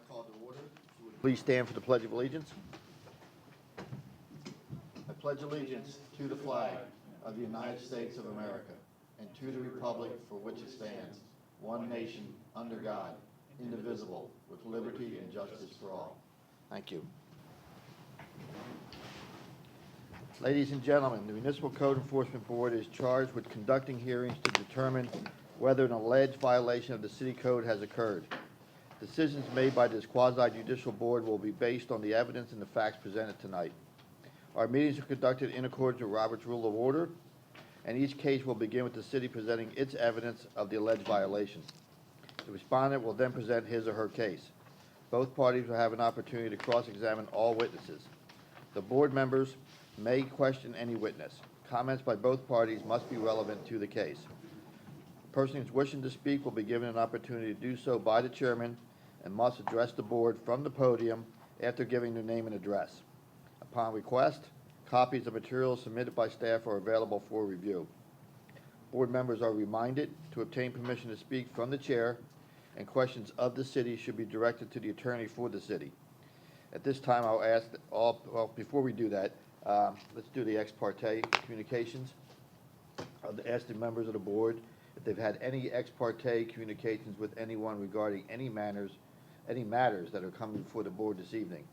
called to order. Please stand for the Pledge of Allegiance. I pledge allegiance to the flag of the United States of America and to the republic for which it stands, one nation, under God, indivisible, with liberty and justice for all. Thank you. Ladies and gentlemen, the Municipal Code Enforcement Board is charged with conducting hearings to determine whether an alleged violation of the city code has occurred. Decisions made by this quasi-judicial board will be based on the evidence and the facts presented tonight. Our meetings are conducted in accordance with Robert's Rule of Order, and each case will begin with the city presenting its evidence of the alleged violation. The respondent will then present his or her case. Both parties will have an opportunity to cross-examine all witnesses. The board members may question any witness. Comments by both parties must be relevant to the case. Persons wishing to speak will be given an opportunity to do so by the chairman and must address the board from the podium after giving their name and address. Upon request, copies of materials submitted by staff are available for review. Board members are reminded to obtain permission to speak from the chair, and questions of the city should be directed to the attorney for the city. At this time, I'll ask before we do that, let's do the ex parte communications. I'll ask the members of the board if they've had any ex parte communications with anyone regarding any matters that are coming before the board this evening.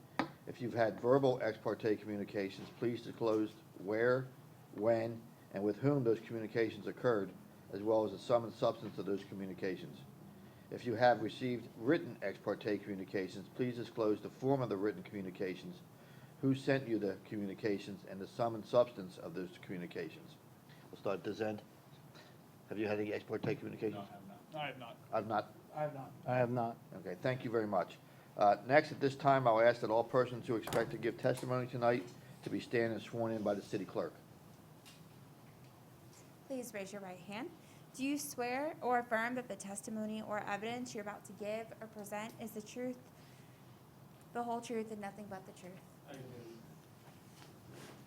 If you've had verbal ex parte communications, please disclose where, when, and with whom those communications occurred, as well as the sum and substance of those communications. If you have received written ex parte communications, please disclose the form of the written communications, who sent you the communications, and the sum and substance of those communications. We'll start at this end. Have you had any ex parte communications? No, I have not. I've not. I have not. I have not. Okay, thank you very much. Next, at this time, I'll ask that all persons who expect to give testimony tonight to be stand and sworn in by the city clerk. Please raise your right hand. Do you swear or affirm that the testimony or evidence you're about to give or present is the truth, the whole truth, and nothing but the truth? I do.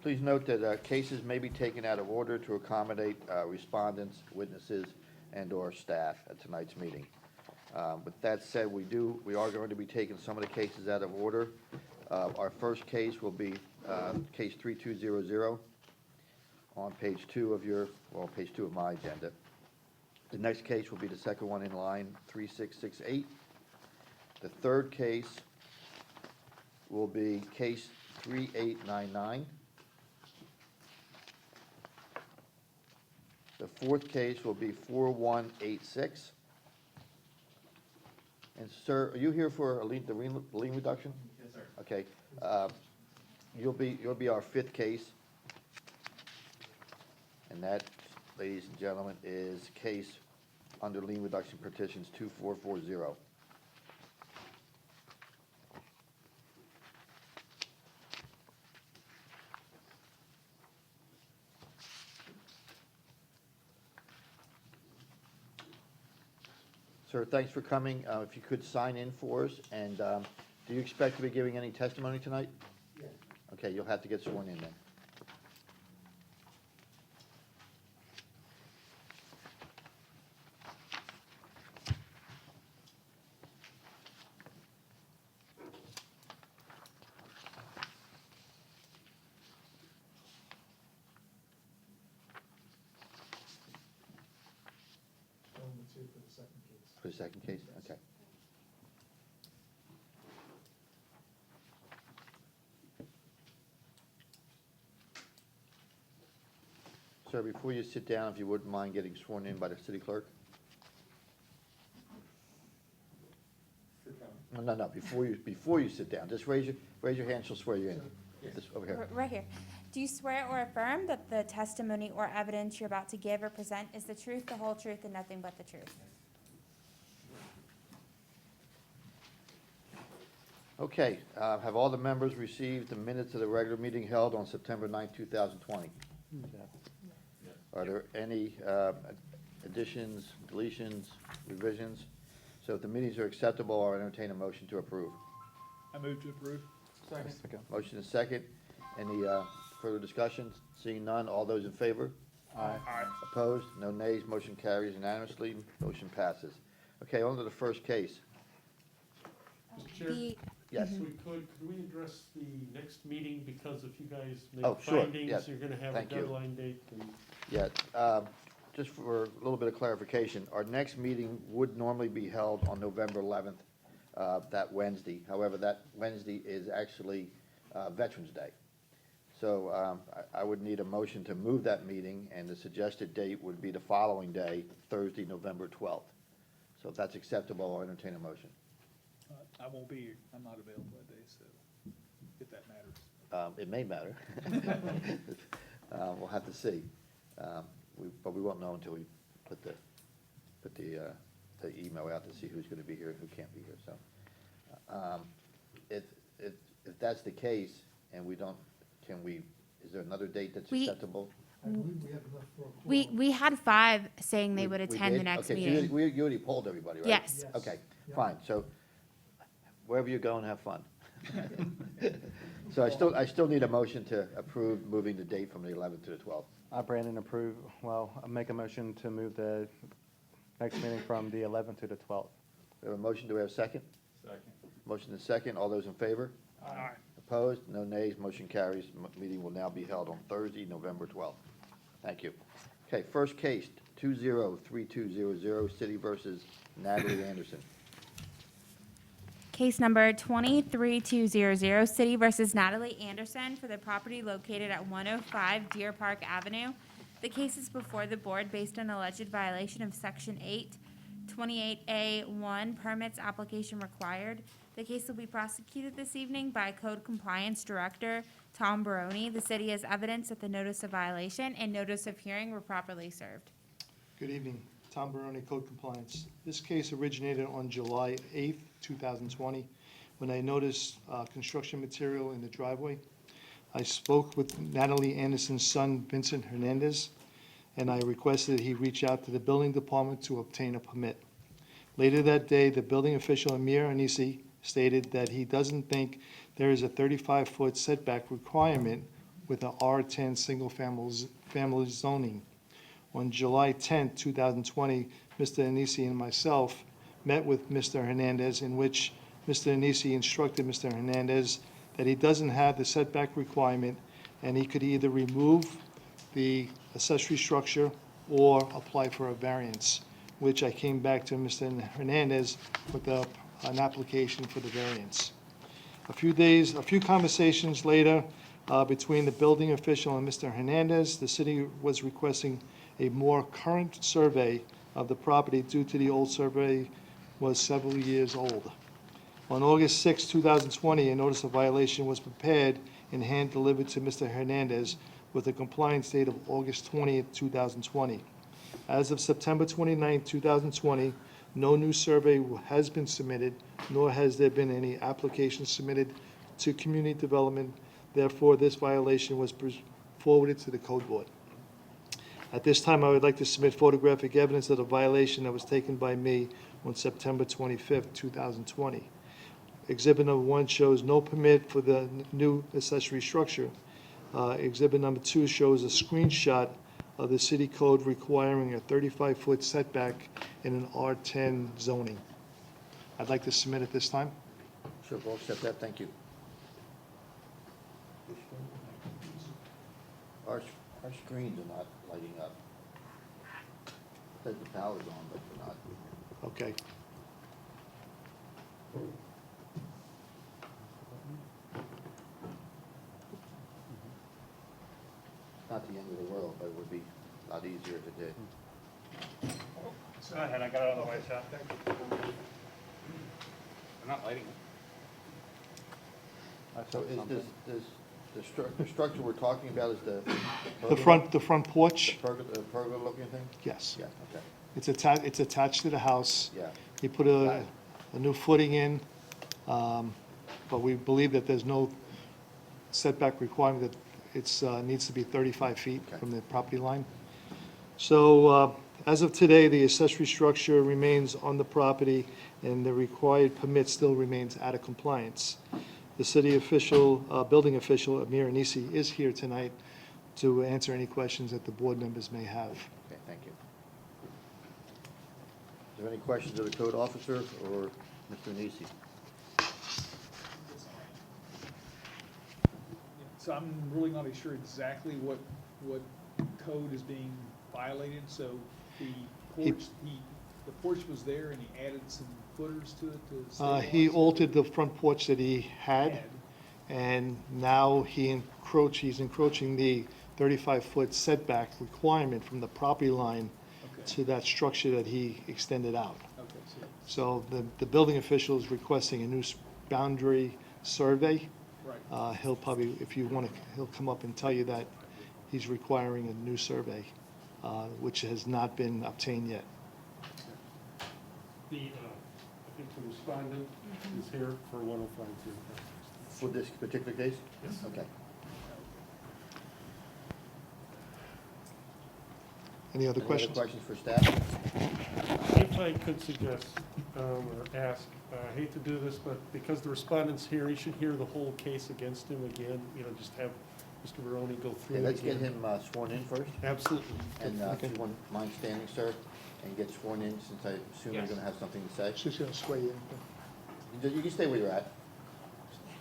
Please note that cases may be taken out of order to accommodate respondents, witnesses, and/or staff at tonight's meeting. With that said, we are going to be taking some of the cases out of order. Our first case will be case 3200 on page 2 of page 2 of my agenda. The next case will be the second one in line, 3668. The third case will be case 3899. The fourth case will be 4186. And sir, are you here for the lien reduction? Yes, sir. Okay. You'll be our fifth case. And that, ladies and gentlemen, is case under lien reduction petitions 2440. Sir, thanks for coming. If you could sign in for us, and do you expect to be giving any testimony tonight? Yes. Okay, you'll have to get sworn in then. Only two for the second case. For the second case? Okay. Sir, before you sit down, if you wouldn't mind getting sworn in by the city clerk? Sit down. No, before you sit down, just raise your hand, she'll swear you in. Yes. This over here. Right here. Do you swear or affirm that the testimony or evidence you're about to give or present is the truth, the whole truth, and nothing but the truth? Okay, have all the members received the minutes of the regular meeting held on September 9, 2020? Are there any additions, deletions, revisions? So if the meetings are acceptable, I'll entertain a motion to approve. I move to approve. Second. Motion is second. Any further discussions? Seeing none, all those in favor? Aye. Opposed? No nays. Motion carries unanimously. Motion passes. Okay, on to the first case. Mr. Chair, The, Yes. if we could we address the next meeting, because if you guys Oh, make sure, yes. findings, you're gonna have a Thank you. deadline date, and Yeah, just for a little bit of clarification, our next meeting would normally be held on November 11th, that Wednesday. However, that Wednesday is actually Veterans Day. So I would need a motion to move that meeting, and the suggested date would be the following day, Thursday, November 12th. So if that's acceptable, I'll entertain a motion. I won't be here. I'm not available that day, so if that matters. It may matter. We'll have to see. But we won't know until we put the email out to see who's gonna be here and who can't be here, so. If that's the case, and we don't, is there another date that's We- acceptable? I believe we have enough for a quorum. we had 5 saying they would We attend the did? next Okay, so meeting. you already polled everybody, right? Yes. Yes. Okay, Yeah. fine, so wherever you're going, have fun. So I still need a motion to approve moving the date from the 11th to the 12th. Brandon, I'll make a motion to move the next meeting from the 11th to the 12th. We have a motion, do we have a second? Second. Motion is second, all those in favor? Aye. Opposed? No nays, motion carries. Meeting will now be held on Thursday, November 12th. Thank you. Okay, first case, 203200, City versus Natalie Anderson. Case number 23200, City versus Natalie Anderson for the property located at 105 Deer Park Avenue. The case is before the board based on alleged violation of Section 828A1, permits application required. The case will be prosecuted this evening by Code Compliance Director Tom Baroni. The city has evidence that the notice of violation and notice of hearing were properly served. Good evening, Tom Baroni, Code Compliance. This case originated on July 8th, 2020, when I noticed construction material in the driveway. I spoke with Natalie Anderson's son, Vincent Hernandez, and I requested he reach out to the building department to obtain a permit. Later that day, the building official, Amir Anisi, stated that he doesn't think there is a 35-foot setback requirement with an R10 single-family zoning. On July 10, 2020, Mr. Anisi and myself met with Mr. Hernandez, in which Mr. Anisi instructed Mr. Hernandez that he doesn't have the setback requirement, and he could either remove the accessory structure or apply for a variance, which I came back to Mr. Hernandez with an application for the variance. A few conversations later, between the building official and Mr. Hernandez, the city was requesting a more current survey of the property due to the old survey was several years old. On August 6, 2020, a notice of violation was prepared and hand-delivered to Mr. Hernandez with a compliance date of August 20, 2020. As of September 29, 2020, no new survey has been submitted, nor has there been any application submitted to community development. Therefore, this violation was forwarded to the Code Board. At this time, I would like to submit photographic evidence of the violation that was taken by me on September 25, 2020. Exhibit number 1 shows no permit for the new accessory structure. Exhibit number 2 shows a screenshot of the city code requiring a 35-foot setback in an R10 zoning. I'd like to submit at this time. Sure, we'll accept that, thank you. Our screens are not lighting up. Says the power's on, but they're not. Okay. Not the end of the world, but it would be a lot easier if it did. Go ahead, I got it on the way, Seth. I'm not lighting it. So is the structure we're talking about is the The front porch, pergola looking thing? yes. Yeah, okay, It's attached to the house. yeah. He put a new footing in, but we believe that there's no setback requirement, that it's, needs to be 35 feet Okay. from the property line. So, as of today, the accessory structure remains on the property, and the required permit still remains out of compliance. The city official, building official, Amir Anisi, is here tonight to answer any questions that the board members may have. Okay, thank you. Is there any questions of the code officer or Mr. Nisi? So I'm really not sure exactly what code is being violated, so the porch, the porch was there and he added some footers to it to stabilize He it? altered the front porch that he had, and now he's encroaching the 35-foot setback requirement from the property line Okay, to that structure that he extended out. okay, So the building official is requesting a new boundary survey. right. He'll probably, if you want to, he'll come up and tell you that he's requiring a new survey, which has not been obtained yet. I think the respondent is here for 105 Terrace. For this particular case? Yes. Okay. Any other questions? Any other questions for staff? If I could suggest, or ask, I hate to do this, but because the respondent's here, he should hear the whole case against him again, just have Mr. Barone go through Okay, it let's get again. him sworn in first. Absolutely. And if Okay. you wouldn't mind standing, sir, and get sworn in, since I assume you're Yes. gonna have something to say. She's going to swear you in. You can stay where you're at.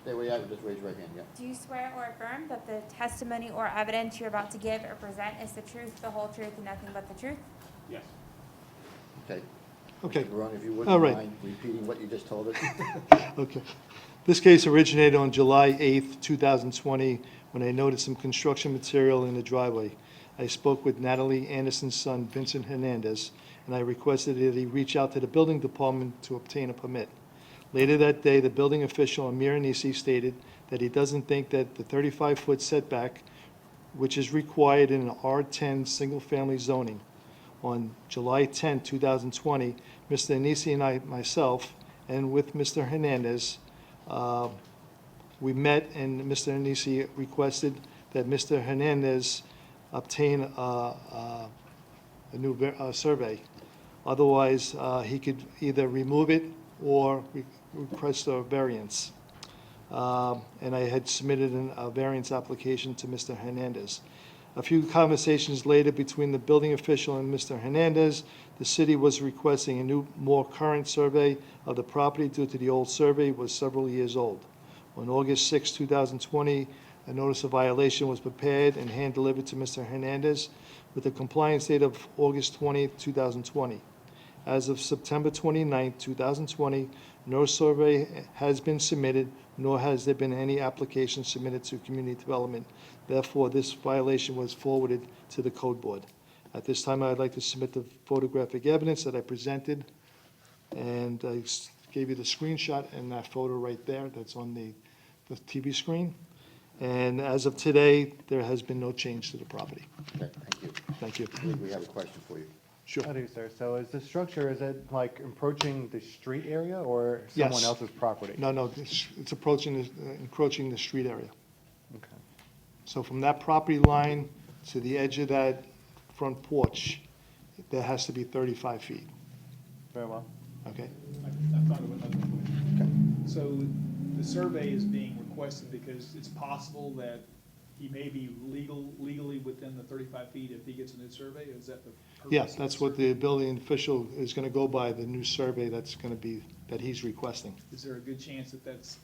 Stay where you're at, and just raise your right hand, yeah. Do you swear or affirm that the testimony or evidence you're about to give or present is the truth, the whole truth, and nothing but the truth? Yes. Okay. Okay. Mr. Barone, if you All wouldn't right. mind repeating what you just told us. Okay. This case originated on July 8th, 2020, when I noticed some construction material in the driveway. I spoke with Natalie Anderson's son, Vincent Hernandez, and I requested that he reach out to the building department to obtain a permit. Later that day, the building official, Amir Anisi, stated that he doesn't think that the 35-foot setback, which is required in an R10 single-family zoning. On July 10, 2020, Mr. Anisi and myself, and with Mr. Hernandez, we met, and Mr. Anisi requested that Mr. Hernandez obtain a new survey. Otherwise, he could either remove it or request a variance. And I had submitted a variance application to Mr. Hernandez. A few conversations later between the building official and Mr. Hernandez, the city was requesting a new, more current survey of the property due to the old survey was several years old. On August 6, 2020, a notice of violation was prepared and hand-delivered to Mr. Hernandez with a compliance date of August 20, 2020. As of September 29, 2020, no survey has been submitted, nor has there been any application submitted to community development. Therefore, this violation was forwarded to the code board. At this time, I'd like to submit the photographic evidence that I presented, and I gave you the screenshot and that photo right there that's on the TV screen. And as of today, there has been no change to the property. Okay, thank you. Thank you. I believe we have a question for you. Sure. I do, sir. So is the structure, is it like approaching the street area or Yes. someone else's property? No, it's approaching, encroaching the street area. Okay. So from that property line to the edge of that front porch, there has to be 35 feet, Very well. okay? I thought of another question. So the survey is being requested because it's possible that he may be legally within the 35 feet if he gets a new survey? Is that the purpose? Yes, of that's the what survey? the building official is gonna go by, the new survey that's gonna be, that he's requesting. Is there a good chance that that's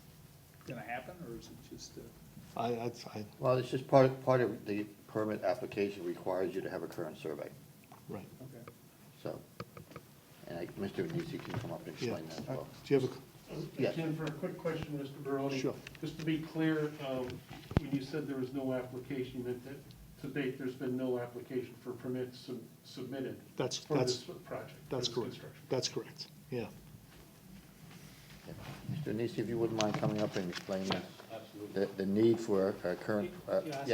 gonna happen, or is it just, I, Well, it's just part of the permit application requires you to have a current survey, right, okay. so. And Mr. Nisi can come up and yeah. explain that as well. Do you have a, Yes. Ken, for a quick question, Mr. Barone. Sure. Just to be clear, when you said there was no application, you meant that to date, there's been no application for permits submitted that's, for that's, this project? that's for this correct, construction. that's correct, yeah. Mr. Nisi, if you wouldn't mind coming up and explaining the need for a current, yes.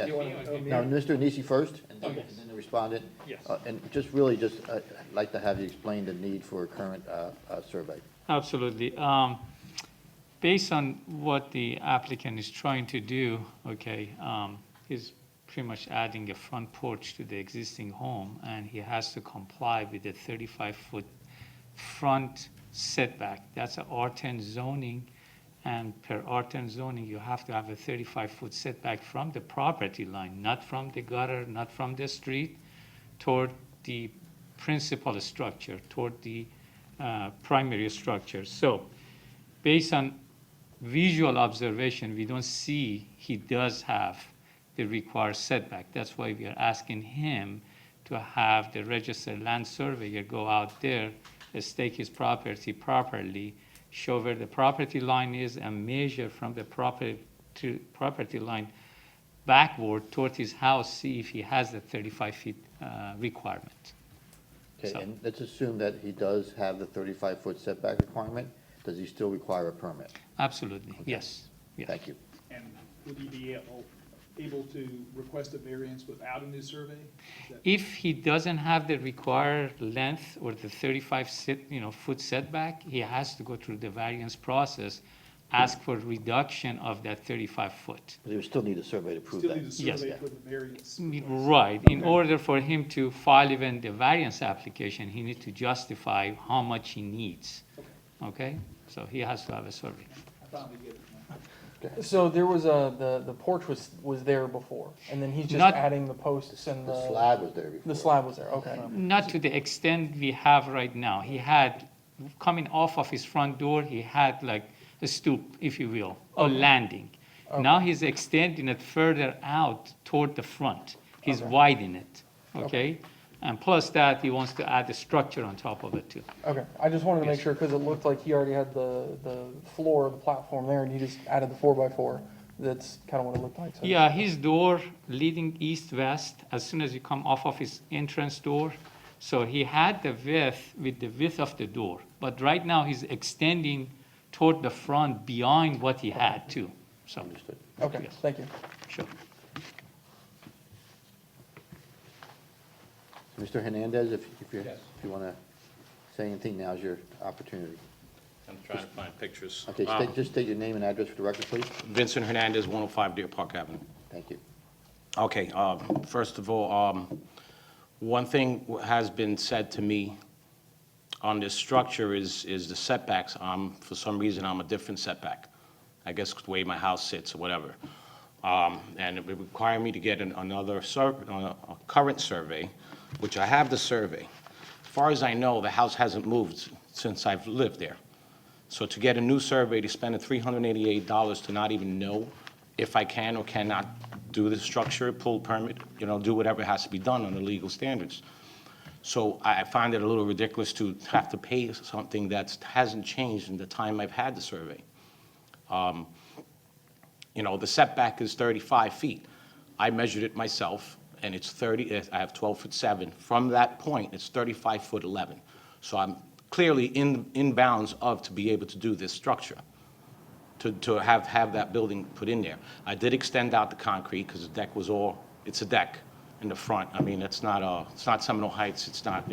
Now, Mr. Nisi first, and then the respondent. Yes. And just really, I'd like to have you explain the need for a current survey. Absolutely. Based on what the applicant is trying to do, okay, he's pretty much adding a front porch to the existing home, and he has to comply with the 35-foot front setback. That's a R10 zoning, and per R10 zoning, you have to have a 35-foot setback from the property line, not from the gutter, not from the street, toward the principal structure, toward the primary structure. So based on visual observation, we don't see he does have the required setback. That's why we are asking him to have the registered land surveyor go out there, stake his property properly, show where the property line is, and measure from the property line backward toward his house, see if he has the 35 feet requirement. Okay, So- and let's assume that he does have the 35-foot setback requirement. Does he still require a permit? Absolutely, yes. Yes. Thank you. And would he be able to request a variance without a new survey? Is that- If he doesn't have the required length or the 35 foot setback, he has to go through the variance process, ask for reduction of that 35 foot. But he would still need a survey to prove Still that. need a Yes. survey for the variance. Right, in order for him to file even the variance application, he needs to justify how much he needs, okay? So he has to have a survey. I finally get it now. So there was the porch was there before, and then he's just Not- adding the posts and The slab was there before. The slab was there, okay. Not to the extent we have right now. He had, coming off of his front door, he had like a stoop, if you will, or landing. Now he's extending it further out toward the front. He's Okay. widening it, okay? And plus that, he wants to add a structure on top of it too. Okay, I just wanted to make Yes. sure, because it looked like he already had the floor, the platform there, and he just added the 4x4. That's kind of what it looked like, so. Yeah, his door leading east-west, as soon as you come off of his entrance door. So he had the width with the width of the door, but right now he's extending toward the front beyond what he had too. So, Understood. Okay, Yes. thank you. sure. Mr. Hernandez, if you Yes. want to say anything, now's your opportunity. I'm trying to find pictures. Okay, just state your name and address for the record, please. Vincent Hernandez, 105 Deer Park Avenue. Thank you. Okay, first of all, one thing has been said to me on this structure is the setbacks. For some reason, I'm a different setback. I guess the way my house sits or whatever. And it would require me to get another a current survey, which I have the survey. As far as I know, the house hasn't moved since I've lived there. So to get a new survey, to spend $388 to not even know if I can or cannot do the structure, pull permit, do whatever has to be done under legal standards. So I find it a little ridiculous to have to pay something that hasn't changed in the time I've had the survey. The setback is 35 feet. I measured it myself, and it's 30, I have 12'7". From that point, it's 35'11". So I'm clearly in bounds to be able to do this structure, to have that building put in there. I did extend out the concrete because the deck was it's a deck in the front. I mean, it's not Seminole Heights, it's not,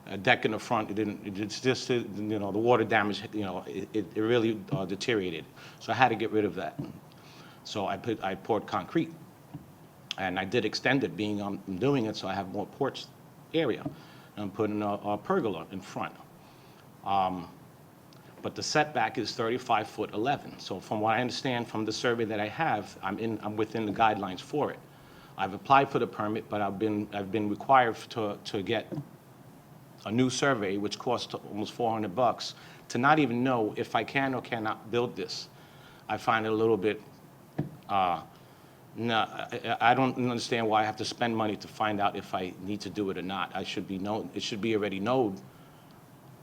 a deck in the front, it's just, the water damage, it really deteriorated. So I had to get rid of that. So I poured concrete, and I did extend it, being I'm doing it so I have more porch area. And I'm putting a pergola in front. But the setback is 35'11". So from what I understand from the survey that I have, I'm within the guidelines for it. I've applied for the permit, but I've been required to get a new survey, which costs almost $400, to not even know if I can or cannot build this. I find it a little bit, no, I don't understand why I have to spend money to find out if I need to do it or not. It should be already known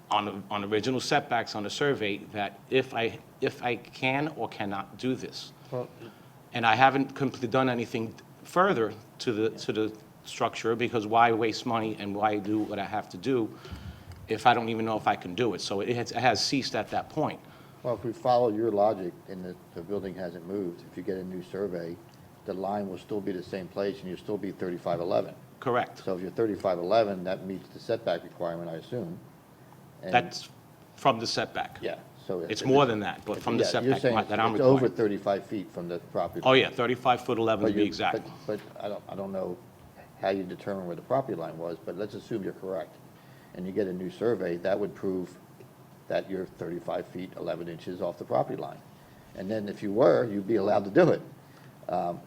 on original setbacks on the survey that if I can or cannot do this. Well, And I haven't completely done anything further to the structure, because why waste money and why do what I have to do if I don't even know if I can do it? So it has ceased at that point. Well, if we follow your logic and the building hasn't moved, if you get a new survey, the line will still be the same place and you'll still be 35'11". Correct. So if you're 35'11", that meets the setback requirement, I assume. And- That's from the setback. Yeah, so. if It's more than that, but from the Yeah, you're setback saying that I'm it's over required. 35 feet from the property. Oh, yeah, 35'11" to But be you- exact. But I don't know how you determine where the property line was, but let's assume you're correct. And you get a new survey, that would prove that you're 35 feet, 11 inches off the property line. And then if you were, you'd be allowed to do it.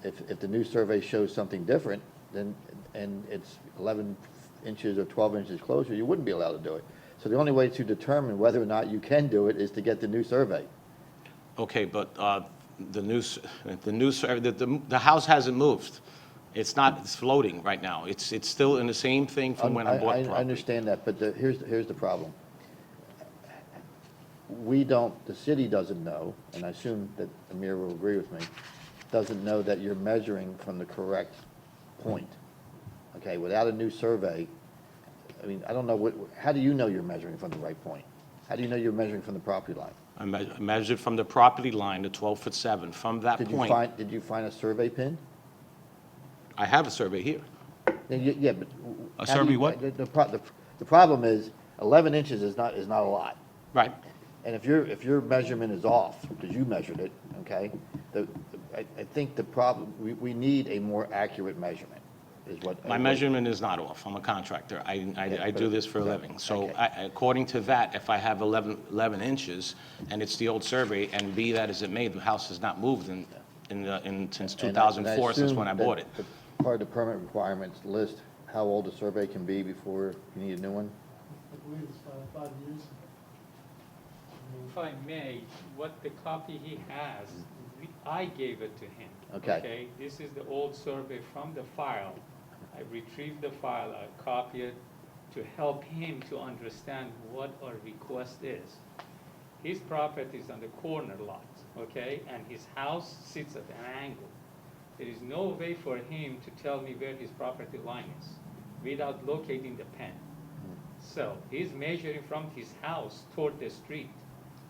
If the new survey shows something different, then, and it's 11 inches or 12 inches closer, you wouldn't be allowed to do it. So the only way to determine whether or not you can do it is to get the new survey. Okay, but the the house hasn't moved. It's not, it's floating right now. It's still in the same thing from when I bought I property. understand that, but here's the problem. We don't, the city doesn't know, and I assume that Amir will agree with me, doesn't know that you're measuring from the correct point. Okay, without a new survey, I mean, I don't know how do you know you're measuring from the right point? How do you know you're measuring from the property line? I measured from the property line to 12'7". From that point, Did you find a survey pin? I have a survey here. Yeah, but. A how do survey you- what? The problem is, 11 inches is not a lot. Right. And if your measurement is off, because you measured it, okay, I think the problem, we need a more accurate measurement, is what. My measurement is not off. I'm a contractor. I do this for a living. So according to that, if I have 11 inches, and it's the old survey, and be that as it may, the house has not moved since And I 2004, since when I assume bought it. that part of the permit requirements list how old a survey can be before you need a new one? I believe it's 5 years. If I may, what the copy he has, I gave it to him. Okay. This is the old survey from the file. I retrieved the file, I copied it to help him to understand what our request is. His property is on the corner lot, okay, and his house sits at an angle. There is no way for him to tell me where his property line is without locating the pen. So he's measuring from his house toward the street,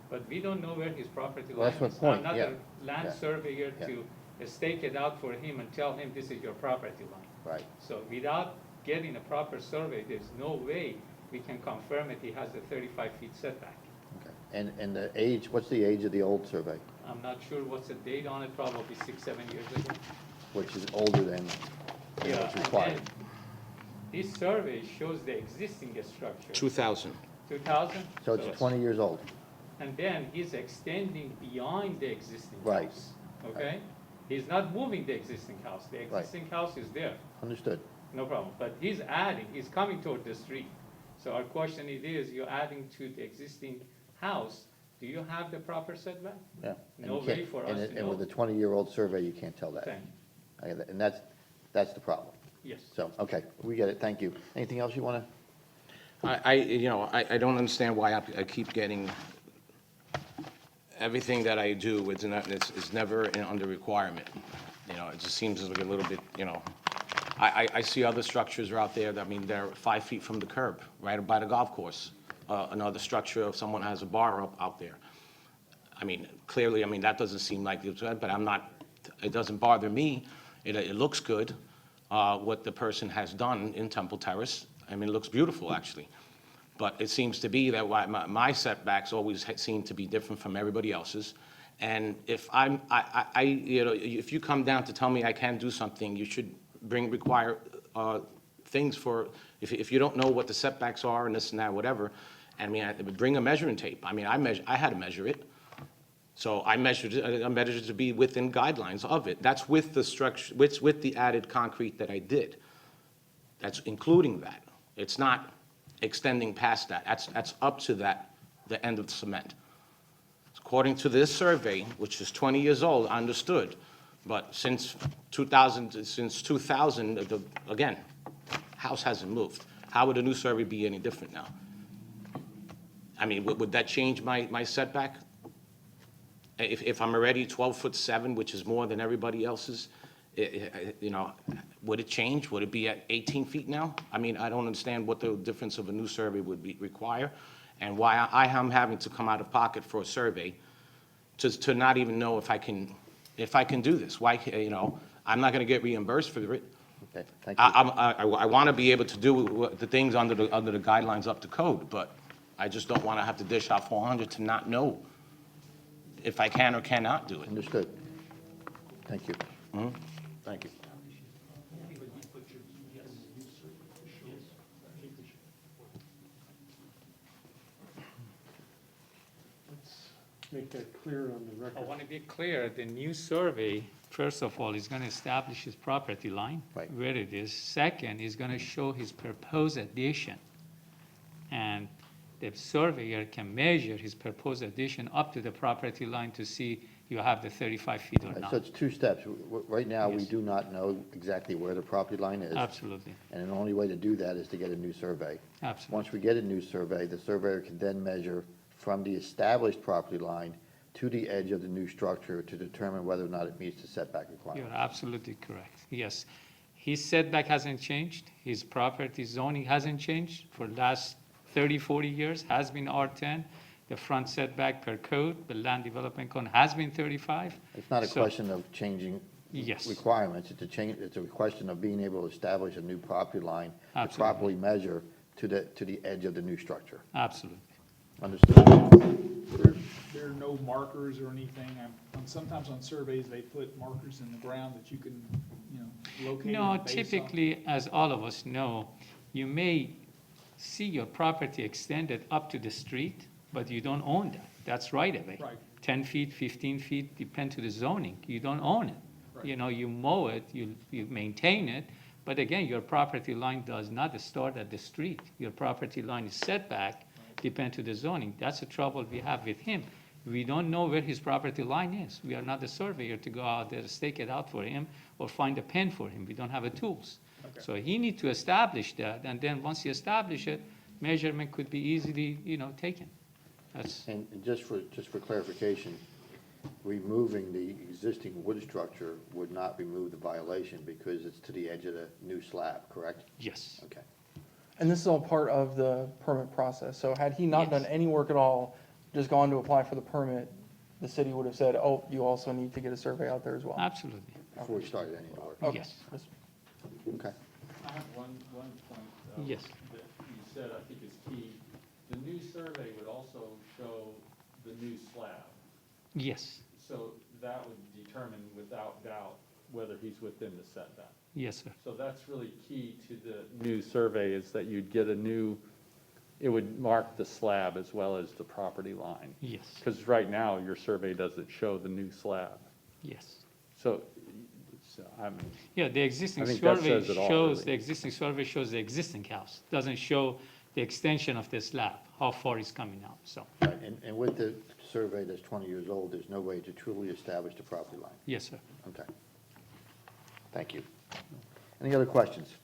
but we don't know where his property Well, line that's is. my point, I'm not yeah. a land Yeah. surveyor Yeah. to stake it out for him and tell him this is your property line. Right. So without getting a proper survey, there's no way we can confirm it, he has a 35 feet setback. Okay. And the age, what's the age of the old survey, I'm not sure what's the date on it, probably 6-7 years ago. which is older than Yeah, what's and required? then this survey shows the existing structure. 2000. 2000? So it's 20 years old. And then he's extending beyond the existing Right. house, okay? He's not moving the existing house, the existing house is there, Understood. no problem. But he's adding, he's coming toward the street. So our question it is, you're adding to the existing house, do you have the proper setback? Yeah. And No you can't- way for us to And with know. a 20-year-old survey, you can't tell that. Thank you. I get that. And that's the problem. Yes. So, okay, we get it, thank you. Anything else you want to? I don't understand why I keep getting, everything that I do, it's never under requirement. It just seems like a little bit, I see other structures are out there that, they're 5 feet from the curb, right by the golf course. Another structure, if someone has a bar out there. Clearly, that doesn't seem like it's, but it doesn't bother me. It looks good, what the person has done in Temple Terrace. It looks beautiful, actually. But it seems to be that my setbacks always seem to be different from everybody else's. And if if you come down to tell me I can't do something, you should require things for, if you don't know what the setbacks are and this and that, whatever, bring a measuring tape. I had to measure it. So I measured it to be within guidelines of it. That's with the structure, with the added concrete that I did. That's including that. It's not extending past that. That's up to the end of the cement. According to this survey, which is 20 years old, I understood. But since 2000, again, house hasn't moved. How would a new survey be any different now? Would that change my setback? If I'm already 12'7", which is more than everybody else's, would it change? Would it be at 18 feet now? I don't understand what the difference of a new survey would require, and why I am having to come out of pocket for a survey to not even know if I can do this. Why, I'm not going to get reimbursed for it. Okay, thank you. I want to be able to do the things under the guidelines up to code, but I just don't want to have to dish out 400 to not know if I can or cannot do it. Understood. Thank you. Thank you. Let's make that clear on the I record. want to be clear, the new survey, first of all, is going to establish his property line, Right. where it is. Second, is going to show his proposed addition. And the surveyor can measure his proposed addition up to the property line to see you have the 35 feet or So not. it's two steps. Right now, we Yes. do not know exactly where the property line is. Absolutely, And the only way to do that is to get a new survey. absolutely, Once we get a new survey, the surveyor can then measure from the established property line to the edge of the new structure to determine whether or not it meets the setback you're requirement. absolutely correct, yes. His setback hasn't changed, his property zoning hasn't changed for the last 30, 40 years, has been R10. The front setback per code, the land development code has been 35. It's not a So- question of changing Yes. requirements, it's a question of being able to establish a new property line to Absolutely. properly measure to the edge of the new structure. Absolutely. Understood? There are no markers or anything, sometimes on surveys, they put markers in the ground that you can, locate No, it based on. typically, as all of us know, you may see your property extended up to the street, but you don't own that. That's right of way. Right. 10 feet, 15 feet, depend to the zoning. You don't own it. Right. You know, you mow it, you maintain it, but again, your property line does not start at the street. Your property line is setback, depend to the zoning. That's the trouble we have with him. We don't know where his property line is. We are not the surveyor to go out there, stake it out for him, or find a pen for him. We don't have the tools. Okay. So he need to establish that, and then once he establish it, measurement could be easily, taken. That's, And just for clarification, removing the existing wood structure would not remove the violation because it's to the edge of the new slab, correct? yes, Okay. And this is all part of the permit process. So had he not Yes. done any work at all, just gone to apply for the permit, the city would have said, oh, you also need to get a survey out there as well. absolutely, Before we started any of the work. Okay. yes, Okay. I have one point. Yes. That you said I think is key. The new survey would also show the new slab. yes, So that would determine without doubt whether he's within the setback. yes, sir. So that's really key to the new survey, is that you'd get a new, it would mark the slab as well as the property line. Yes, Because right now, your survey doesn't show the new slab. yes. So, Yeah, the existing I think that survey says it all, shows, really. the existing survey shows the existing house, doesn't show the extension of the slab, how far it's coming out, so, Right, and with the survey that's 20 years old, there's no way to truly establish the property line. yes, sir. Okay. Thank you. Any other questions?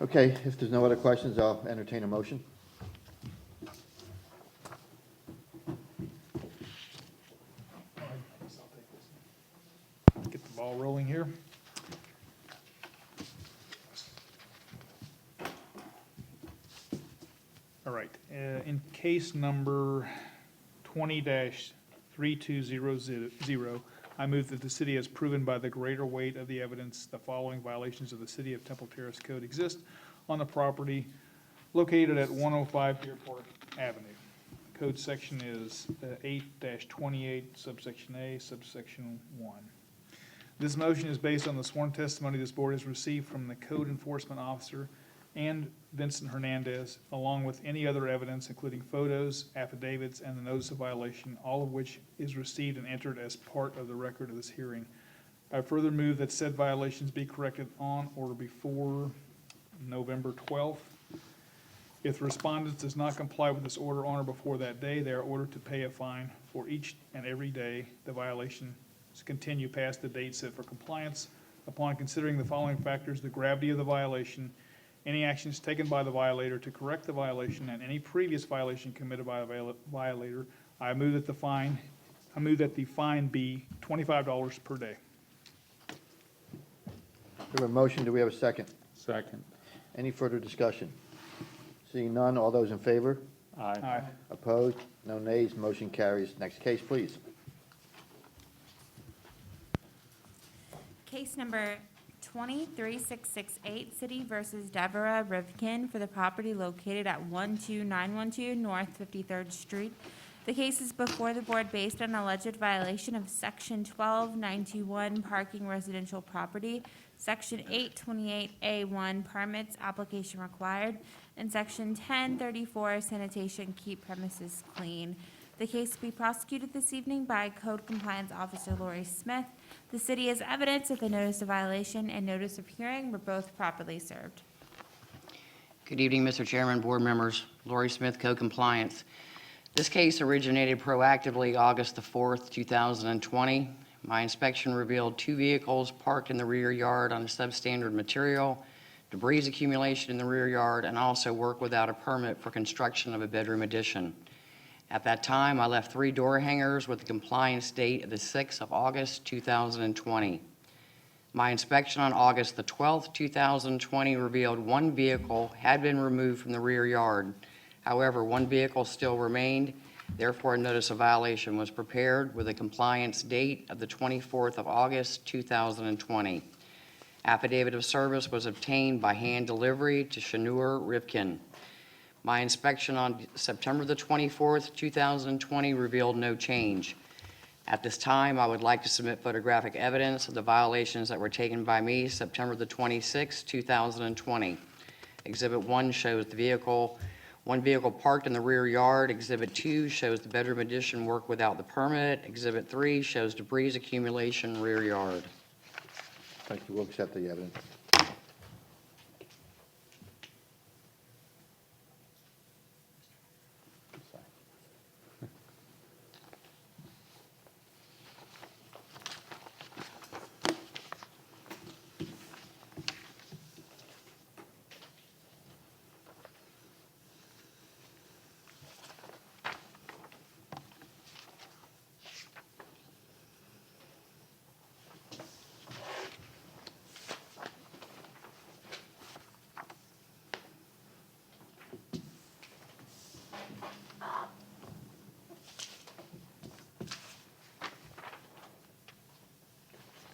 Okay, if there's no other questions, I'll entertain a motion. Get the ball rolling here. All right, in case number 20-3200, I move that the city has proven by the greater weight of the evidence the following violations of the City of Temple Terrace Code exist on the property located at 105 Deer Park Avenue. Code section is 8-28 subsection A, subsection 1. This motion is based on the sworn testimony this board has received from the code enforcement officer and Vincent Hernandez, along with any other evidence, including photos, affidavits, and the notice of violation, all of which is received and entered as part of the record of this hearing. I further move that said violations be corrected on or before November 12th. If the respondent does not comply with this order on or before that day, they are ordered to pay a fine for each and every day the violation to continue past the date set for compliance. Upon considering the following factors: the gravity of the violation, any actions taken by the violator to correct the violation, and any previous violation committed by a violator, I move that the fine be $25 per day. We have a motion, do we have a second? second. Any further discussion? Seeing none, all those in favor? Aye. Opposed? No nays, motion carries. Next case, please. Case number 23668, City versus Deborah Rivkin for the property located at 12912 North 53rd Street. The case is before the board based on alleged violation of Section 12921 parking residential property, Section 828A1 permits application required, and Section 1034 sanitation keep premises clean. The case will be prosecuted this evening by Code Compliance Officer Lori Smith. The city has evidence that the notice of violation and notice of hearing were both properly served. Good evening, Mr. Chairman, board members. Lori Smith, Code Compliance. This case originated proactively August the 4th, 2020. My inspection revealed 2 vehicles parked in the rear yard on substandard material, debris accumulation in the rear yard, and also work without a permit for construction of a bedroom addition. At that time, I left 3 door hangers with the compliance date of the 6th of August, 2020. My inspection on August the 12th, 2020 revealed 1 vehicle had been removed from the rear yard. However, 1 vehicle still remained. Therefore, a notice of violation was prepared with a compliance date of the 24th of August, 2020. Affidavit of service was obtained by hand delivery to Shanur Rivkin. My inspection on September the 24th, 2020 revealed no change. At this time, I would like to submit photographic evidence of the violations that were taken by me September the 26th, 2020. Exhibit 1 shows the vehicle, 1 vehicle parked in the rear yard. Exhibit 2 shows the bedroom addition work without the permit. Exhibit 3 shows debris accumulation rear yard. Thank you. We'll accept the evidence.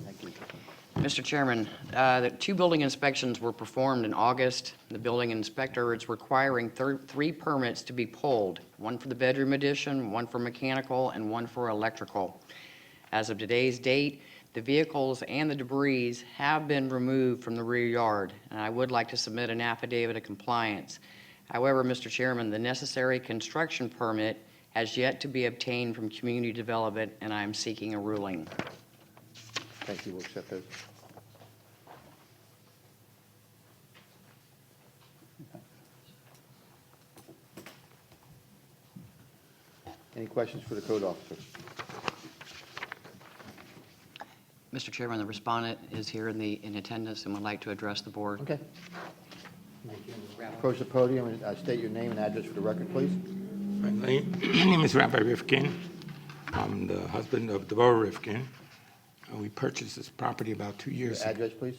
Thank you. Mr. Chairman, the 2 building inspections were performed in August. The building inspector is requiring 3 permits to be pulled, 1 for the bedroom addition, 1 for mechanical, and 1 for electrical. As of today's date, the vehicles and the debris have been removed from the rear yard, and I would like to submit an affidavit of compliance. However, Mr. Chairman, the necessary construction permit has yet to be obtained from community development, and I am seeking a ruling. Thank you. We'll accept those. Any questions for the code officer? Mr. Chairman, the respondent is here in attendance and would like to address the board. Okay. Approach the podium and state your name and address for the record, please. My name is Rabbi Rifkin. I'm the husband of Devorah Rifkin. We purchased this property about 2 years Your ago. address, please.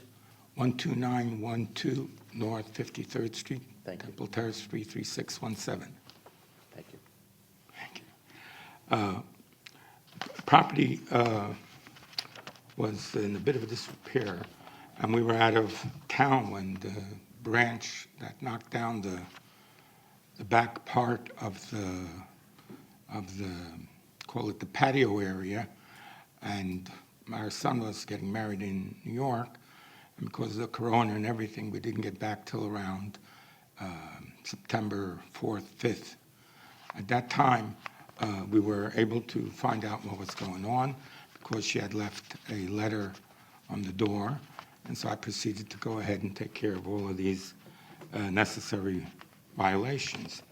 12912 North 53rd Street, Thank you. Temple Terrace, 33617. Thank you. Thank you. Property was in a bit of a disrepair, and we were out of town when the branch that knocked down the back part of the call it the patio area, and our son was getting married in New York, and because of the corona and everything, we didn't get back till around September 4th, 5th. At that time, we were able to find out what was going on because she had left a letter on the door, and so I proceeded to go ahead and take care of all of these necessary violations.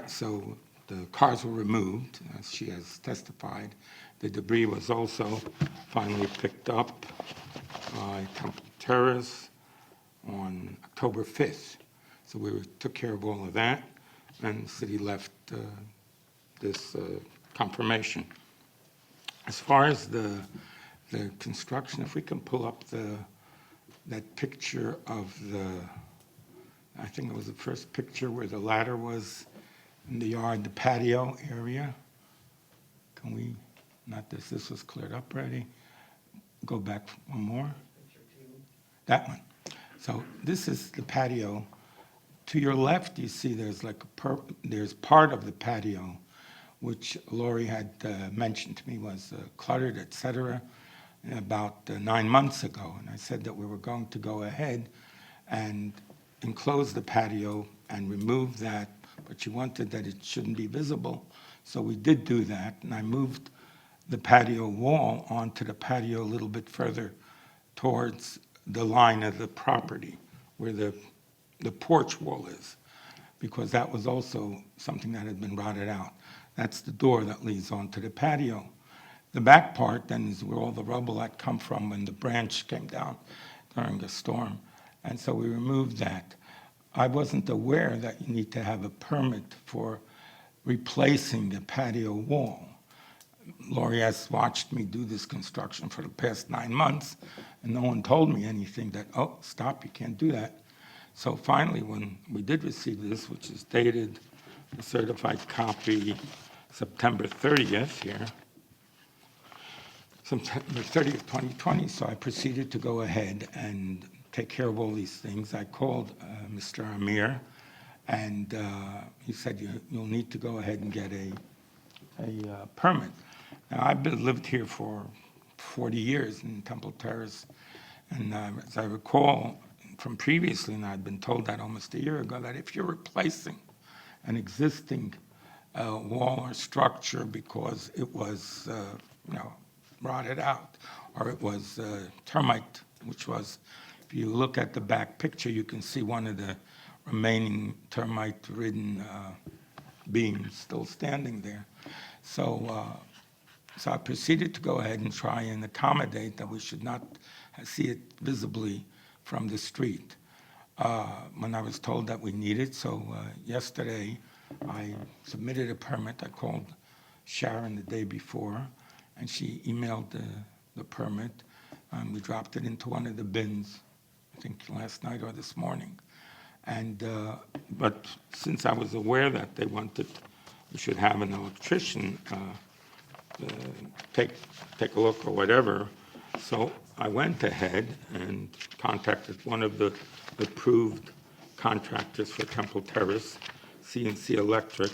So the cars were removed, as she has testified. The debris was also finally picked up by Temple Terrace on October 5th. So we took care of all of that, and the city left this confirmation. As far as the construction, if we can pull up that picture of I think it was the first picture where the ladder was in the yard, the patio area. Can we, not this was cleared up already. Go back one more. That one. So this is the patio. To your left, you see there's there's part of the patio, which Lori had mentioned to me was cluttered, et cetera, about 9 months ago. And I said that we were going to go ahead and enclose the patio and remove that, but she wanted that it shouldn't be visible. So we did do that, and I moved the patio wall onto the patio a little bit further towards the line of the property where the porch wall is. because that was also something that had been rotted out. That's the door that leads onto the patio. The back part then is where all the rubble had come from when the branch came down during a storm. And so we removed that. I wasn't aware that you need to have a permit for replacing the patio wall. Lori has watched me do this construction for the past 9 months, and no one told me anything that, oh, stop, you can't do that. So finally, when we did receive this, which is dated, the certified copy, September 30th here, September 30th, 2020, so I proceeded to go ahead and take care of all these things. I called Mr. Amir, and he said, you'll need to go ahead and get a permit. Now, lived here for 40 years in Temple Terrace, and as I recall from previously, and I'd been told that almost a year ago, that if you're replacing an existing wall or structure because it was, rotted out, or it was termite, which was, if you look at the back picture, you can see one of the remaining termite-ridden beams still standing there. So I proceeded to go ahead and try and accommodate that we should not see it visibly from the street. When I was told that we needed, so yesterday I submitted a permit. I called Sharon the day before, and she emailed the permit. We dropped it into one of the bins, I think last night or this morning. And but since I was aware that they wanted, we should have an electrician take a look or whatever, so I went ahead and contacted one of the approved contractors for Temple Terrace, CNC Electric,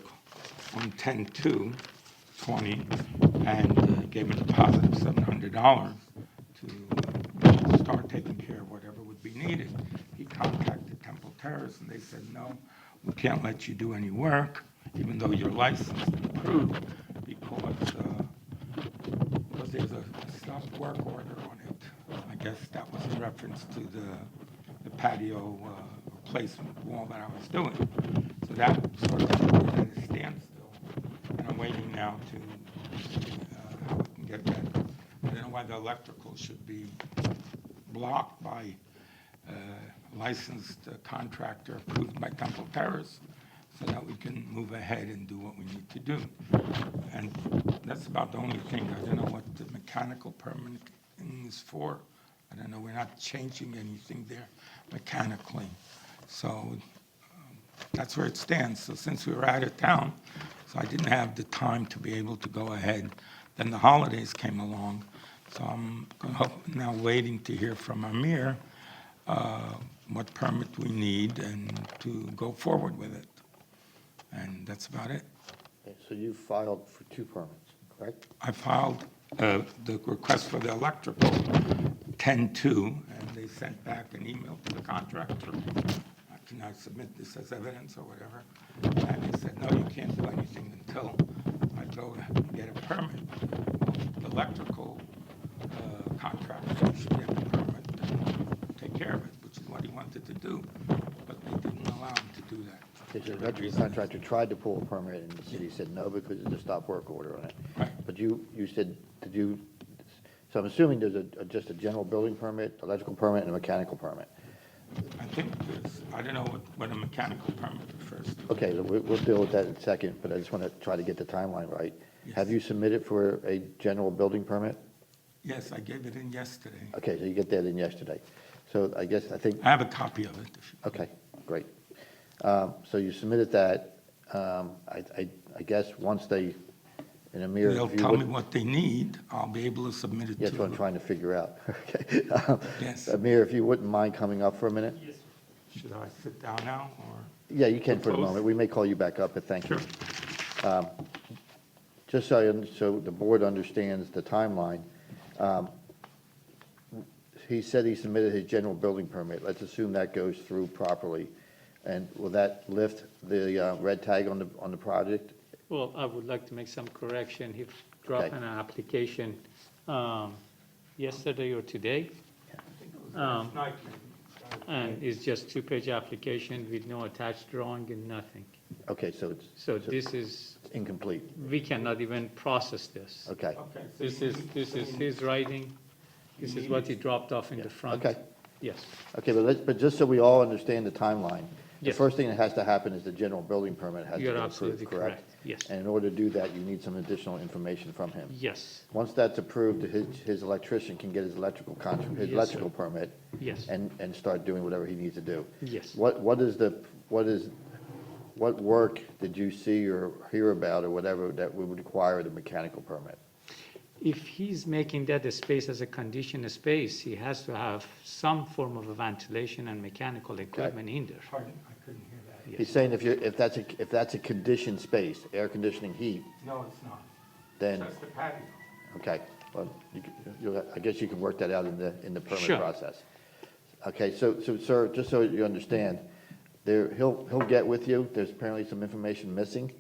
on 10/2/20, and gave him a deposit of $700 to start taking care of whatever would be needed. He contacted Temple Terrace, and they said, no, we can't let you do any work, even though you're licensed and approved, because there's a stop work order on it. I guess that was in reference to the patio replacement wall that I was doing. So that sort of at a standstill, and I'm waiting now to see how we can get that. I don't know why the electrical should be blocked by a licensed contractor approved by Temple Terrace, so that we can move ahead and do what we need to do. And that's about the only thing. I don't know what the mechanical permit is for. I don't know, we're not changing anything there mechanically. So that's where it stands. So since we were out of town, so I didn't have the time to be able to go ahead. Then the holidays came along. So I'm now waiting to hear from Amir what permit we need and to go forward with it. And that's about it. Okay, so you filed for 2 permits, correct? I filed the request for the electrical 10/2, and they sent back an email to the contractor. Can I submit this as evidence or whatever? And they said, no, you can't do anything until I go and get a permit. The electrical contractor should get the permit and take care of it, which is what he wanted to do, but they didn't allow him to do that. Okay, so the electrical contractor tried to pull a permit, and the city said no because there's a stop work order on it. Right. But you said, so I'm assuming there's just a general building permit, electrical permit, and a mechanical permit. I think there's, I don't know what a mechanical permit refers to. Okay, so we'll deal with that in a second, but I just want to try to get the timeline right. Yes. Have you submitted for a general building permit? Yes, I gave it in yesterday. Okay, so you get that in yesterday. So I think, I have a copy of it. okay, great. So you submitted that. I guess once they, in Amir, They'll if you tell me would, what they need, I'll be able to submit it to that's what I'm them. trying to figure out. Okay. Yes. Amir, if you wouldn't mind coming up for a minute? Should I sit down now, or? Yeah, you can for the Both? moment. We may call you back up, but thank you. Sure. Just so the board understands the timeline, he said he submitted his general building permit. Let's assume that goes through properly. And will that lift the red tag on the project? Well, I would like to make some correction. He dropped Okay. an application yesterday or today. Last night, maybe. And it's just two-page application with no attached drawing and nothing. Okay, so it's So this is, incomplete. we cannot even process this. Okay, This is his writing, this is what he dropped off in the front. okay. Yes, Okay, but just so we all understand the timeline, the Yes. first thing that has to happen is the general building permit has to you're get absolutely approved, correct? correct, yes, And in order to do that, you need some additional information from him. yes, Once that's approved, his electrician can get his his Yes, sir. electrical permit yes, and start doing whatever he needs to do. yes. What work did you see or hear about or whatever that would require the mechanical permit? If he's making that a space as a conditioned space, he has to have some form of a ventilation and mechanical equipment in there. Pardon, I couldn't hear that. He's saying if that's a conditioned space, air conditioning, heat, No, it's not. then, Just the patio. okay, well, I guess you can work that out in the permit Sure. process. Okay, so, sir, just so you understand, he'll get with you, there's apparently some information missing,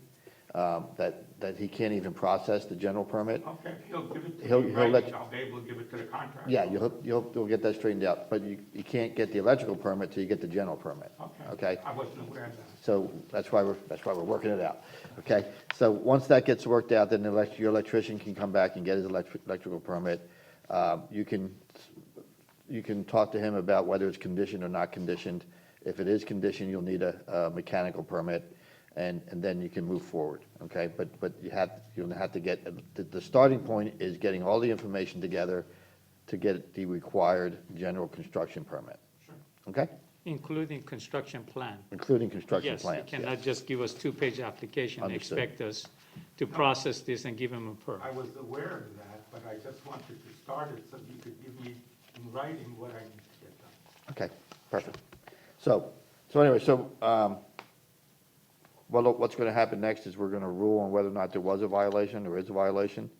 that he can't even process the general permit. Okay, he'll give it to He'll- me he'll let- writing, I'll be able to give it to the contractor. Yeah, you'll get that straightened out, but you can't get the electrical permit till you get the general permit. Okay? I wasn't aware of that. So that's why we're working it out, okay? So once that gets worked out, then your electrician can come back and get his electrical permit. You can talk to him about whether it's conditioned or not conditioned. If it is conditioned, you'll need a mechanical permit, and then you can move forward, okay? But you'll have to get, the starting point is getting all the information together to get the required general construction permit. Sure. Okay? Including construction plan. Including construction Yes, plans. he cannot just give us two-page application and Understood. expect us to process this and give him a permit. I was aware of that, but I just wanted to start it so you could give me in writing what I need to get done. Okay, perfect. So anyway, what's going to happen next is we're going to rule on whether or not there was a violation or is a violation.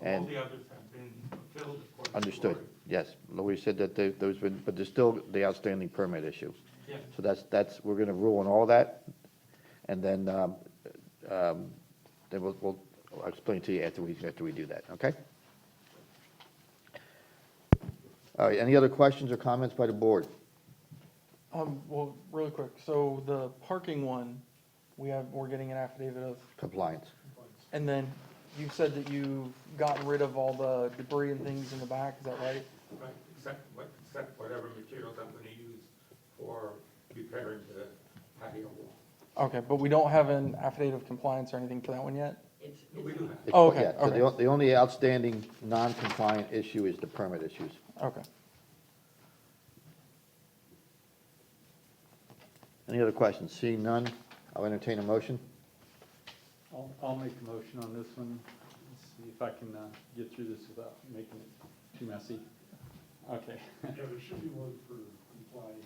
All And the others have been fulfilled according to understood, order. yes. Louis said that those been, but there's still the outstanding permit issue. Yes. So we're going to rule on all that, and then we'll I'll explain to you after we do that, okay? All right, any other questions or comments by the board? Well, really quick, so the parking one, we're getting an affidavit of, Compliance. and then you said that you've gotten rid of all the debris and things in the back, is that right? Right, except whatever materials I'm gonna use for repairing the patio wall. Okay, but we don't have an affidavit of compliance or anything for that one yet? We do have. Oh, okay, Yeah, so okay. the only outstanding non-compliant issue is the permit issues. Okay. Any other questions? Seeing none, I'll entertain a motion. I'll make a motion on this one. Let's see if I can get through this without making it too messy. Okay. Yeah, there should be one for complying.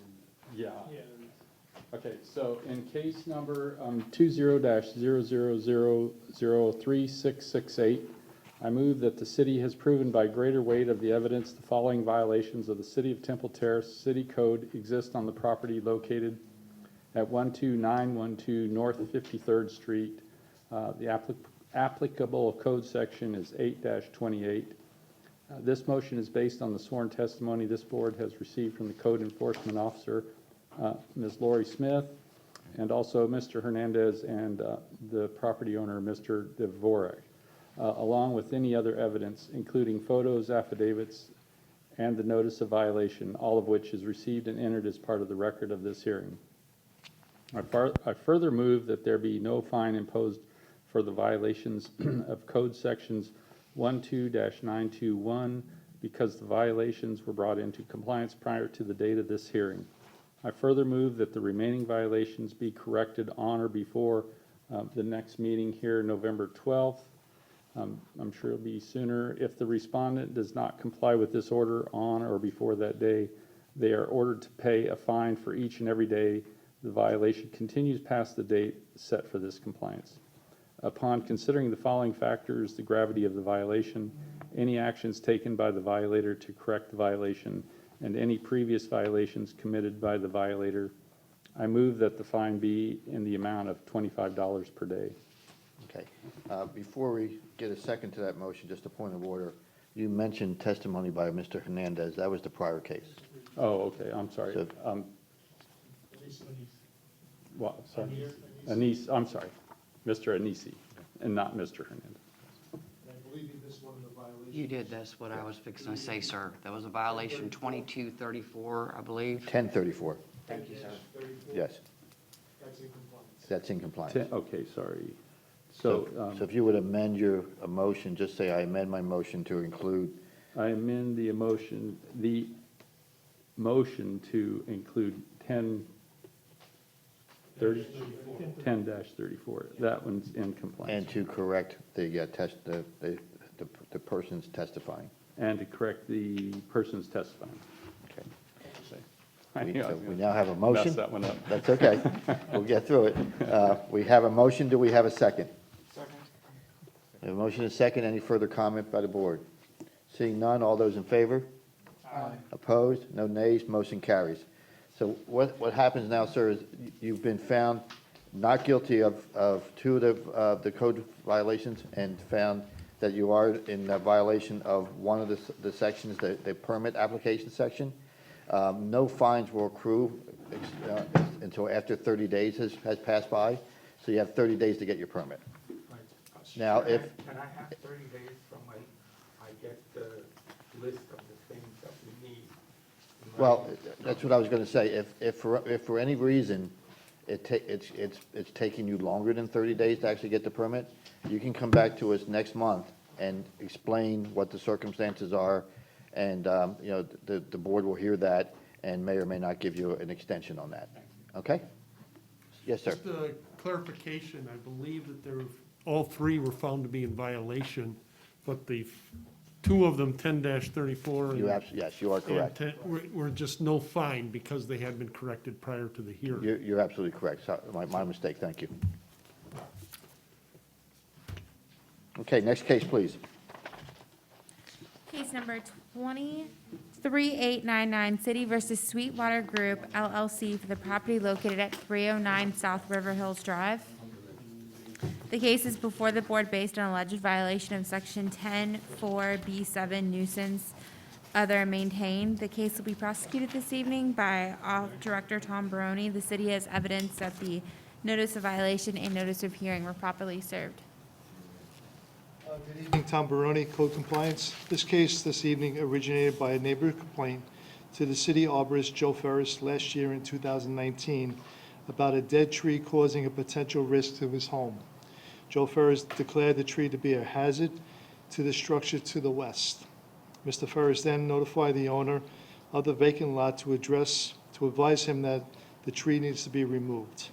Yeah. Yeah, Okay, so in case number 20-00003668, I move that the city has proven by greater weight of the evidence the following violations of the City of Temple Terrace City Code exist on the property located at 12912 North 53rd Street. The applicable code section is 8-28. This motion is based on the sworn testimony this board has received from the code enforcement officer, Ms. Lori Smith, and also Mr. Hernandez and the property owner, Mr. Dvorak, along with any other evidence, including photos, affidavits, and the notice of violation, all of which is received and entered as part of the record of this hearing. I further move that there be no fine imposed for the violations of code sections 12-921 because the violations were brought into compliance prior to the date of this hearing. I further move that the remaining violations be corrected on or before the next meeting here, November 12th. I'm sure it'll be sooner. If the respondent does not comply with this order on or before that day, they are ordered to pay a fine for each and every day the violation continues past the date set for this compliance. Upon considering the following factors, the gravity of the violation, any actions taken by the violator to correct the violation, and any previous violations committed by the violator, I move that the fine be in the amount of $25 per day. Okay. Before we get a second to that motion, just a point of order. You mentioned testimony by Mr. Hernandez. That was the prior case. Oh, okay, I'm sorry. So- Well, sorry. Anise, I'm sorry, Mr. Anisi, and not Mr. Hernandez. I believe you missed one of the violations. You did, that's what I was fixing to say, sir. That was a violation 2234, I believe. 1034, Thank you, sir. yes, That's in compliance. that's in compliance. Okay, sorry. So So so if you would amend your motion, just say, I amend my motion to include, I amend the motion to include 10-34. That one's in and compliance. to correct the persons testifying. And to correct the person's testifying. Okay. I We knew I so was we gonna now have a motion. mess that one up. That's okay. We'll get through it. We have a motion. Do we have a second? Second. We have a motion and a second. Any further comment by the board? Seeing none, all those in favor? Aye. Opposed? No nays, motion carries. So what happens now, sir, is you've been found not guilty of two of the code violations and found that you are in violation of one of the sections, the permit application section. No fines will accrue until after 30 days has passed by, so you have 30 days to get your permit. Now, if, Can I have 30 days from when I get the list of the things that we need? well, that's what I was going to say. If for any reason it's taking you longer than 30 days to actually get the permit, you can come back to us next month and explain what the circumstances are, and, the board will hear that and may or may not give you an extension on that. Okay? Yes, sir. Just a clarification, I believe that all three were found to be in violation, but the two of them, 10-34. Yes, you are correct. Were just no fine because they had been corrected prior to the hearing. You're absolutely correct. So, my mistake, thank you. Okay, next case, please. Case number 23899, City versus Sweetwater Group LLC for the property located at 309 South River Hills Drive. The case is before the board based on alleged violation of Section 10-4B7 nuisance other maintained. The case will be prosecuted this evening by Director Tom Baroni. The city has evidence that the notice of violation and notice of hearing were properly served. Good evening, Tom Baroni, Code Compliance. This case this evening originated by a neighborhood complaint to the city arborist Joe Ferris last year in 2019 about a dead tree causing a potential risk to his home. Joe Ferris declared the tree to be a hazard to the structure to the west. Mr. Ferris then notified the owner of the vacant lot to advise him that the tree needs to be removed.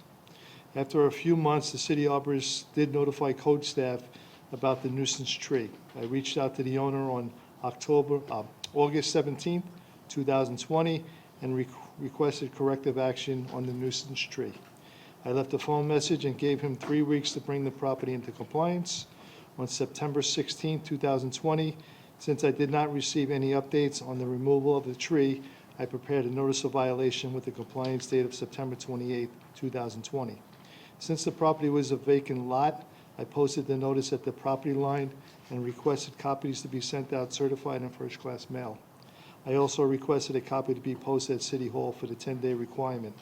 After a few months, the city arborist did notify code staff about the nuisance tree. I reached out to the owner on August 17th, 2020, and requested corrective action on the nuisance tree. I left a phone message and gave him 3 weeks to bring the property into compliance. On September 16th, 2020, since I did not receive any updates on the removal of the tree, I prepared a notice of violation with the compliance date of September 28th, 2020. Since the property was a vacant lot, I posted the notice at the property line and requested copies to be sent out certified in first-class mail. I also requested a copy to be posted at City Hall for the 10-day requirement.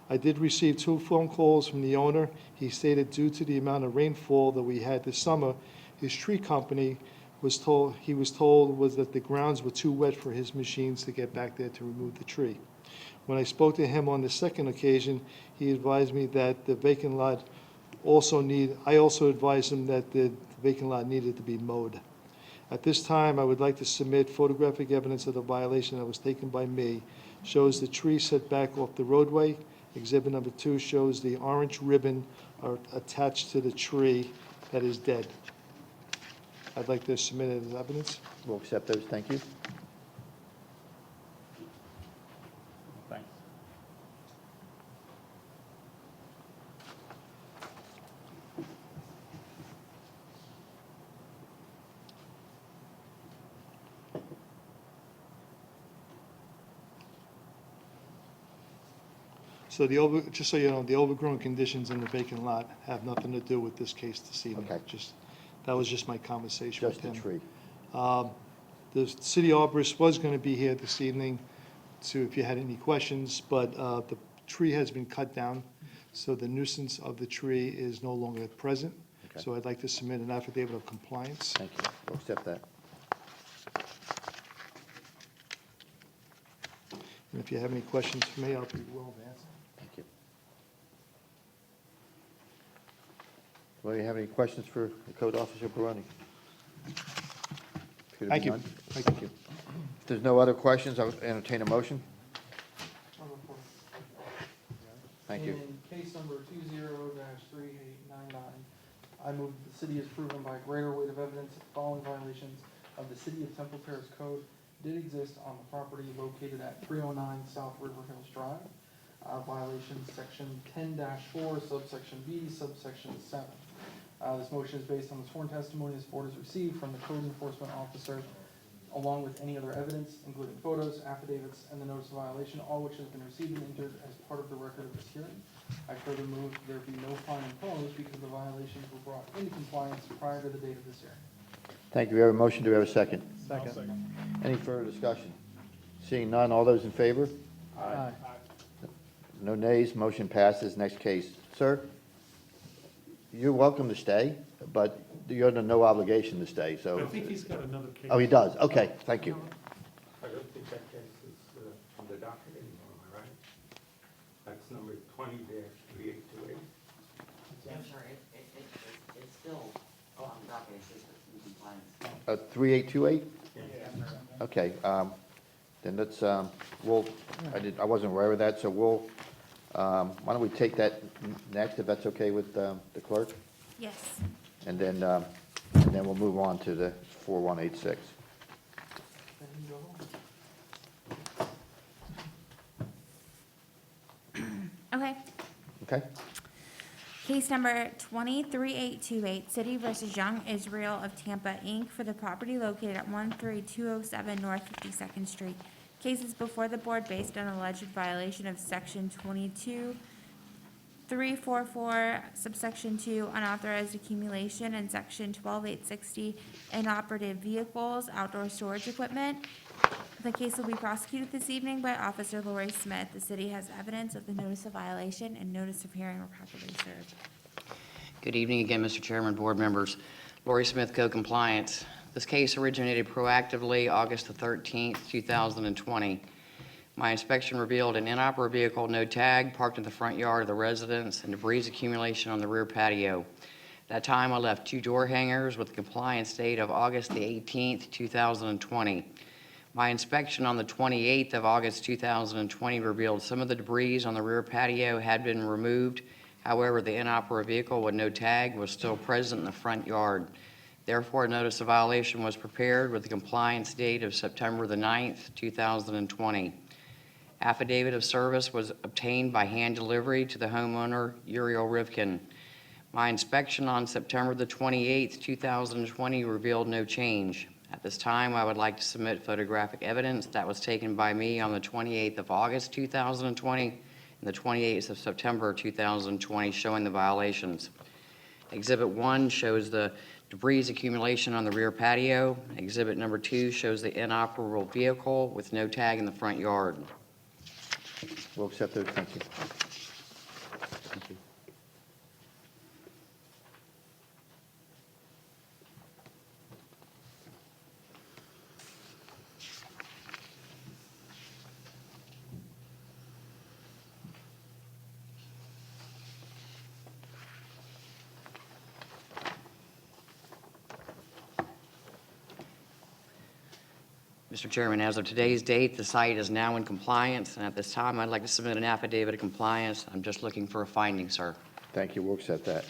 I did receive 2 phone calls from the owner. He stated due to the amount of rainfall that we had this summer, his tree company was told that the grounds were too wet for his machines to get back there to remove the tree. When I spoke to him on the second occasion, he advised me that the vacant lot I also advised him that the vacant lot needed to be mowed. At this time, I would like to submit photographic evidence of the violation that was taken by me. Shows the tree set back off the roadway. Exhibit number 2 shows the orange ribbon attached to the tree that is dead. I'd like to submit it as evidence. We'll accept those, thank you. Thanks. So just so you know, the overgrown conditions in the vacant lot have nothing to do with this case this evening. Okay. That was just my conversation with Just the him. tree. The city arborist was going to be here this evening to if you had any questions, but the tree has been cut down, so the nuisance of the tree is no longer present. Okay. So I'd like to submit an affidavit of compliance. Thank you. We'll accept that. And if you have any questions for me, I'll be willing to answer. Thank you. Well, you have any questions for the code officer, Barone? Appear to be Thank you. none. Thank Thank you. If there's no other questions, I'll entertain a motion. Thank you. In case number 20-3899, I move that the city is proven by greater weight of evidence that the following violations of the City of Temple Terrace Code did exist on the property located at 309 South River Hills Drive. Violations section 10-4, subsection B, subsection 7. This motion is based on the sworn testimony this board has received from the code enforcement officer, along with any other evidence, including photos, affidavits, and the notice of violation, all which has been received and entered as part of the record of this hearing. I further move there be no fine imposed because the violations were brought into compliance prior to the date of this hearing. Thank you. We have a motion. Do we have a second? Second. Any further discussion? Seeing none, all those in favor? Aye. No nays, motion passes. Next case. Sir, you're welcome to stay, but you're under no obligation to stay, I so. think he's got another case. Oh, he does? Okay, thank you. I don't think that case is on the docket anymore, am I right? That's number 20-3828. I'm sorry, it's still on the docket, it's just in compliance. 3828? Okay, then let's, I wasn't aware of that, so why don't we take that next, if that's okay with the clerk? Yes. And then we'll move on to the 4186. Then you go home. Okay. Okay? Case number 23828, City versus Young Israel of Tampa, Inc., for the property located at 13207 North 52nd Street. Case is before the board based on alleged violation of Section 22344, subsection 2, unauthorized accumulation, and Section 12860, inoperative vehicles, outdoor storage equipment. The case will be prosecuted this evening by Officer Lori Smith. The city has evidence of the notice of violation and notice of hearing were properly served. Good evening again, Mr. Chairman, board members. Lori Smith, Code Compliance. This case originated proactively August the 13th, 2020. My inspection revealed an inoperable vehicle, no tag, parked in the front yard of the residence and debris accumulation on the rear patio. At that time, I left 2 door hangers with a compliance date of August the 18th, 2020. My inspection on the 28th of August 2020 revealed some of the debris on the rear patio had been removed. However, the inoperable vehicle with no tag was still present in the front yard. Therefore, a notice of violation was prepared with the compliance date of September the 9th, 2020. Affidavit of service was obtained by hand delivery to the homeowner, Uriel Rivkin. My inspection on September the 28th, 2020 revealed no change. At this time, I would like to submit photographic evidence that was taken by me on the 28th of August 2020 and the 28th of September 2020 showing the violations. Exhibit 1 shows the debris accumulation on the rear patio. Exhibit number 2 shows the inoperable vehicle with no tag in the front yard. We'll accept those. Thank you. Thank you. Mr. Chairman, as of today's date, the site is now in compliance, and at this time, I'd like to submit an affidavit of compliance. I'm just looking for a finding, sir. Thank you. We'll accept that.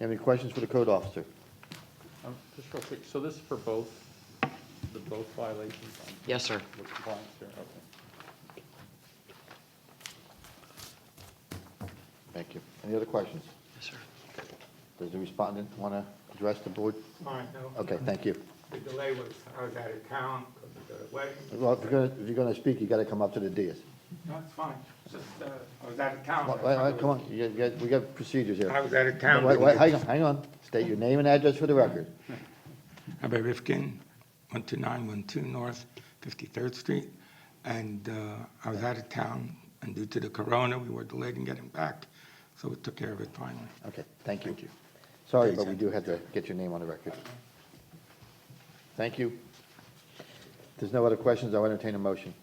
Any questions for the code officer? Just real quick, so this is for both violations? Yes, sir. With compliance here, okay. Thank you. Any other questions? Yes, sir. Does the respondent want to address the board? Fine, no. Okay, thank you. The delay was, I was out of town because of the wedding. Well, if you're going to speak, you got to come up to the dais. No, it's fine. Just, I was out of town. Come on, we got procedures here. I was out of town. Hang on. State your name and address for the record. Rabbi Rifkin, 12912 North 53rd Street. And I was out of town, and due to the corona, we were delayed in getting back, so we took care of it finally. Okay, thank you. Thank you. Sorry, Okay, but we sir. do have to get your name on the record. Thank you. If there's no other questions, I'll entertain a motion.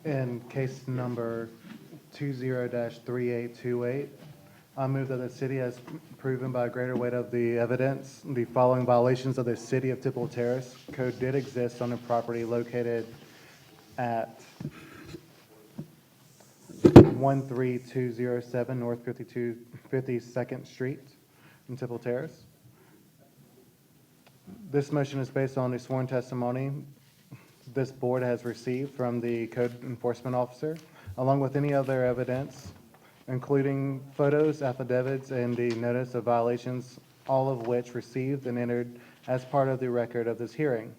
In case number 20-3828, I move that the city has proven by a greater weight of the evidence the following violations of the City of Temple Terrace code did exist on the property located at 13207 North 52nd Street in Temple Terrace. This motion is based on the sworn testimony this board has received from the code enforcement officer, along with any other evidence, including photos, affidavits, and the notice of violations, all of which received and entered as part of the record of this hearing.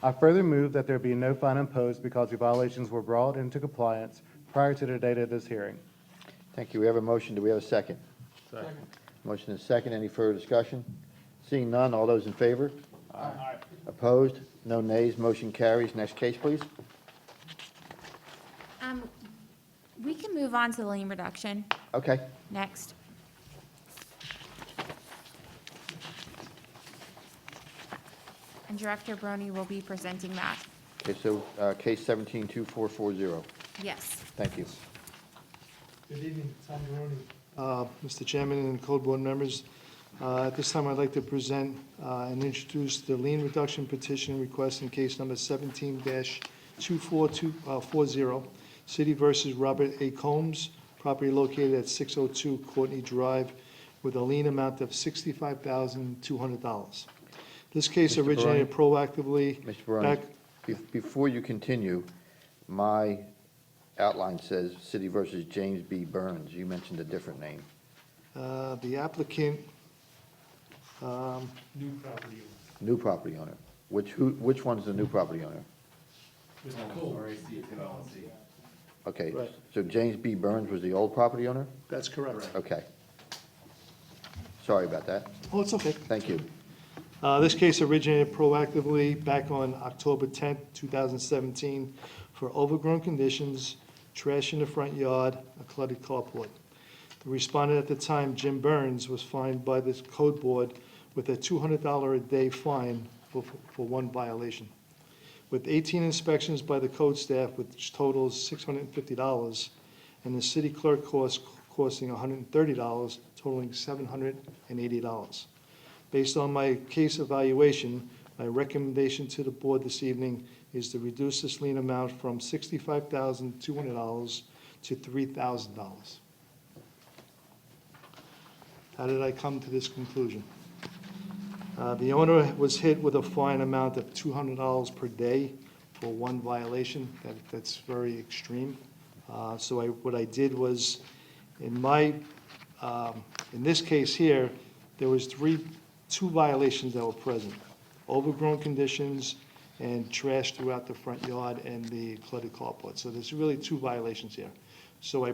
I further move that there be no fine imposed because the violations were brought into compliance prior to the date of this hearing. Thank you. We have a motion. Do we have a second? Second. Motion is second. Any further discussion? Seeing none, all those in favor? Aye. Opposed? No nays. Motion carries. Next case, please. We can move on to lien reduction Okay. next. And Director Brony will be presenting that. Okay, so case 172440. Yes. Thank you. Good evening, Tom Barone. Mr. Chairman and Code Board members, at this time, I'd like to present and introduce the lien reduction petition request in case number 17-24240, City versus Robert A. Combs, property located at 602 Courtney Drive, with a lien amount of $65,200. This case Mr. originated proactively Mr. Barone, back. before you continue, my outline says City versus James B. Burns. You mentioned a different name. The applicant, New property owner. New property owner. Which one's the new property owner? Okay, Right. so James B. Burns was the old property owner? that's correct. Okay. Sorry about that. Oh, it's okay. Thank you. This case originated proactively back on October 10th, 2017, for overgrown conditions, trash in the front yard, a cluttered carport. The respondent at the time, Jim Burns, was fined by this code board with a $200 a day fine for one violation. With 18 inspections by the code staff, which totals $650, and the city clerk cost costing $130, totaling $780. Based on my case evaluation, my recommendation to the board this evening is to reduce this lien amount from $65,200 to $3,000. How did I come to this conclusion? The owner was hit with a fine amount of $200 per day for one violation. That's very extreme. So what I did was, in this case here, there was two violations that were present: overgrown conditions and trash throughout the front yard and the cluttered carport. So there's really two violations here. So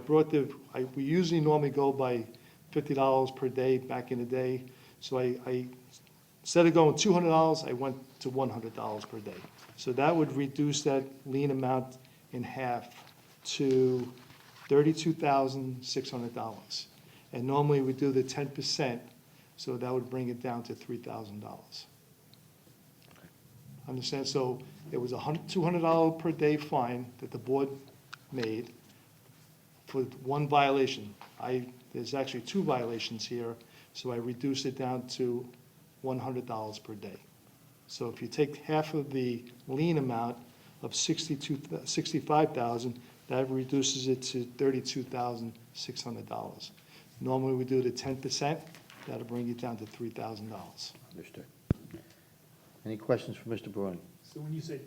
we usually normally go by $50 per day back in the day. So I instead of going $200, I went to $100 per day. So that would reduce that lien amount in half to $32,600. And normally we do the 10%, so that would bring it down to $3,000. Understand? So it was a $200 per day fine that the board made for one violation. There's actually two violations here, so I reduced it down to $100 per day. So if you take half of the lien amount of $65,000, that reduces it to $32,600. Normally, we do the 10%, that'll bring it down to $3,000. Understood. Any questions for Mr. Barone? So when you say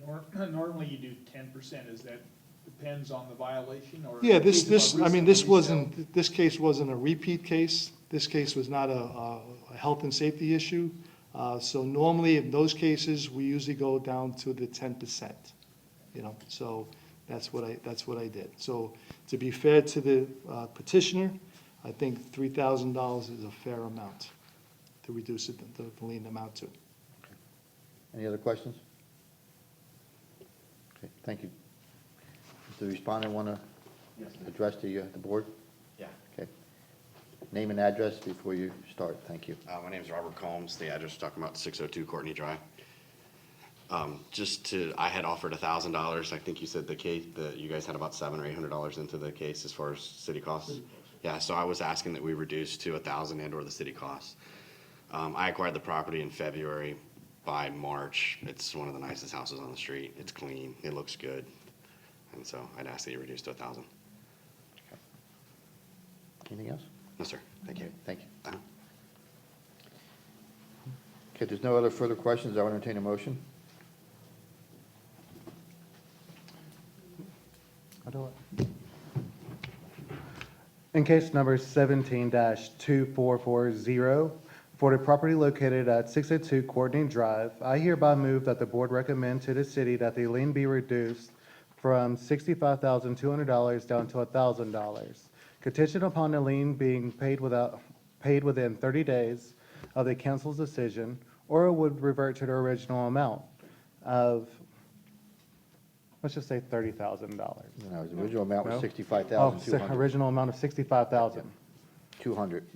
normally you do 10%, is that depends on the violation or? Yeah, this case case wasn't a repeat case. This case was not a health and safety issue. So normally, in those cases, we usually go down to the 10%, so that's what I did. So to be fair to the petitioner, I think $3,000 is a fair amount to reduce it, the lien amount to. Any other questions? Okay, thank you. Does the respondent want to address the board? Yeah. Okay. Name and address before you start. Thank you. My name is Robert Combs. The address we're talking about, 602 Courtney Drive. I had offered $1,000. I think you said the case, that you guys had about $700 or $800 into the case as far as city costs. Yeah, so I was asking that we reduce to $1,000 and/or the city costs. I acquired the property in February. By March, it's one of the nicest houses on the street. It's clean. It looks good. And so I'd ask that you reduce to $1,000. Anything else? No, sir. Thank you. Okay, thank you. Uh-huh. Okay, there's no other further questions. I will entertain a motion. I'll do it. In case number 17-2440, for the property located at 602 Courtney Drive, I hereby move that the board recommend to the city that the lien be reduced from $65,200 down to $1,000, contingent upon the lien being paid within 30 days of the council's decision, or it would revert to the original amount of, let's just say $30,000. No, the original amount was No? $65,200. Original amount of $65,000. 200.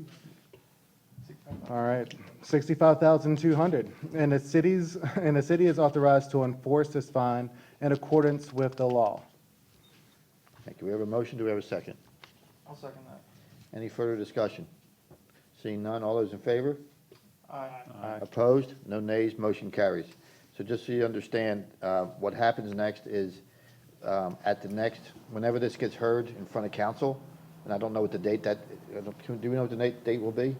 All right, $65,200. And the city is authorized to enforce this fine in accordance with the law. Thank you. We have a motion. Do we have a second? I'll second that. Any further discussion? Seeing none, all those in favor? Aye. Opposed? No nays, motion carries. So just so you understand, what happens next is, at the next, whenever this gets heard in front of council, and I don't know what the date do we know what the date will be?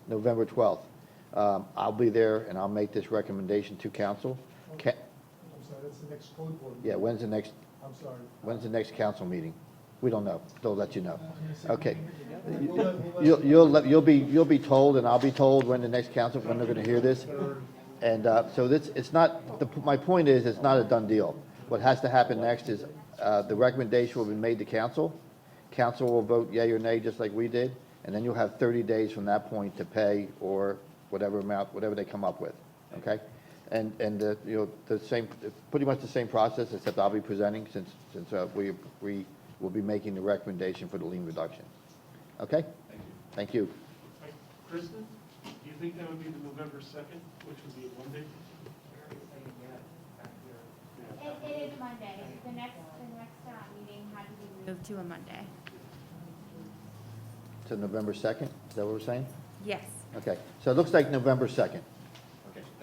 November 12th. I'll be there and I'll make this recommendation to council. I'm sorry, that's the next code board. Yeah, when's the next council meeting? We don't know. They'll let you know. Okay. You'll be told, and I'll be told when the next council, when they're going to hear this. And so it's not, my point is, it's not a done deal. What has to happen next is the recommendation will be made to council. Council will vote yea or nay, just like we did, and then you'll have 30 days from that point to pay or whatever amount, whatever they come up with, okay? And the same, pretty much the same process, except I'll be presenting since we will be making the recommendation for the lien reduction. Okay? Thank you. Kristen, do you think that would be the November 2nd, which would be a Monday? It is Monday. The next meeting had to be moved to a Monday. To November 2nd, is that what we're saying? Yes. Okay, so it looks like November 2nd.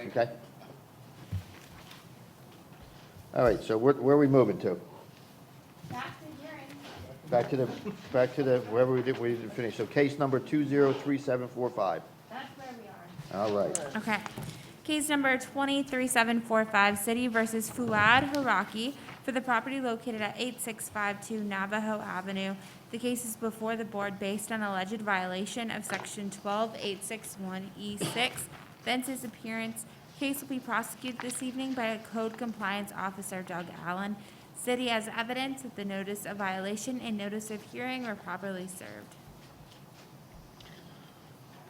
Okay? All right, so where are we moving to? Back to hearing. Back to the, wherever we didn't finish. So case number 203745. That's where we are. All right. Okay. Case number 23745, City versus Fuad Haraki, for the property located at 8652 Navajo Avenue. The case is before the board based on alleged violation of Section 12861E6, fences appearance. Case will be prosecuted this evening by a code compliance officer, Doug Allen. City has evidence that the notice of violation and notice of hearing were properly served.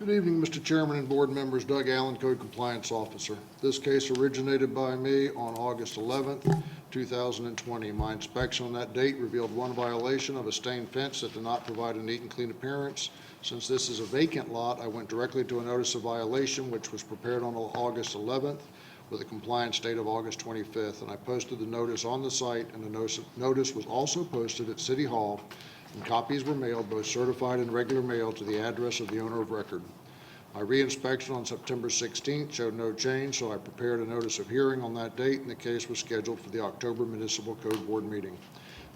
Good evening, Mr. Chairman and board members. Doug Allen, Code Compliance Officer. This case originated by me on August 11th, 2020. My inspection on that date revealed one violation of a stained fence that did not provide a neat and clean appearance. Since this is a vacant lot, I went directly to a notice of violation, which was prepared on August 11th with a compliance date of August 25th, and I posted the notice on the site, and the notice was also posted at City Hall, and copies were mailed, both certified and regular mail, to the address of the owner of record. My reinspection on September 16th showed no change, so I prepared a notice of hearing on that date, and the case was scheduled for the October Municipal Code Board meeting.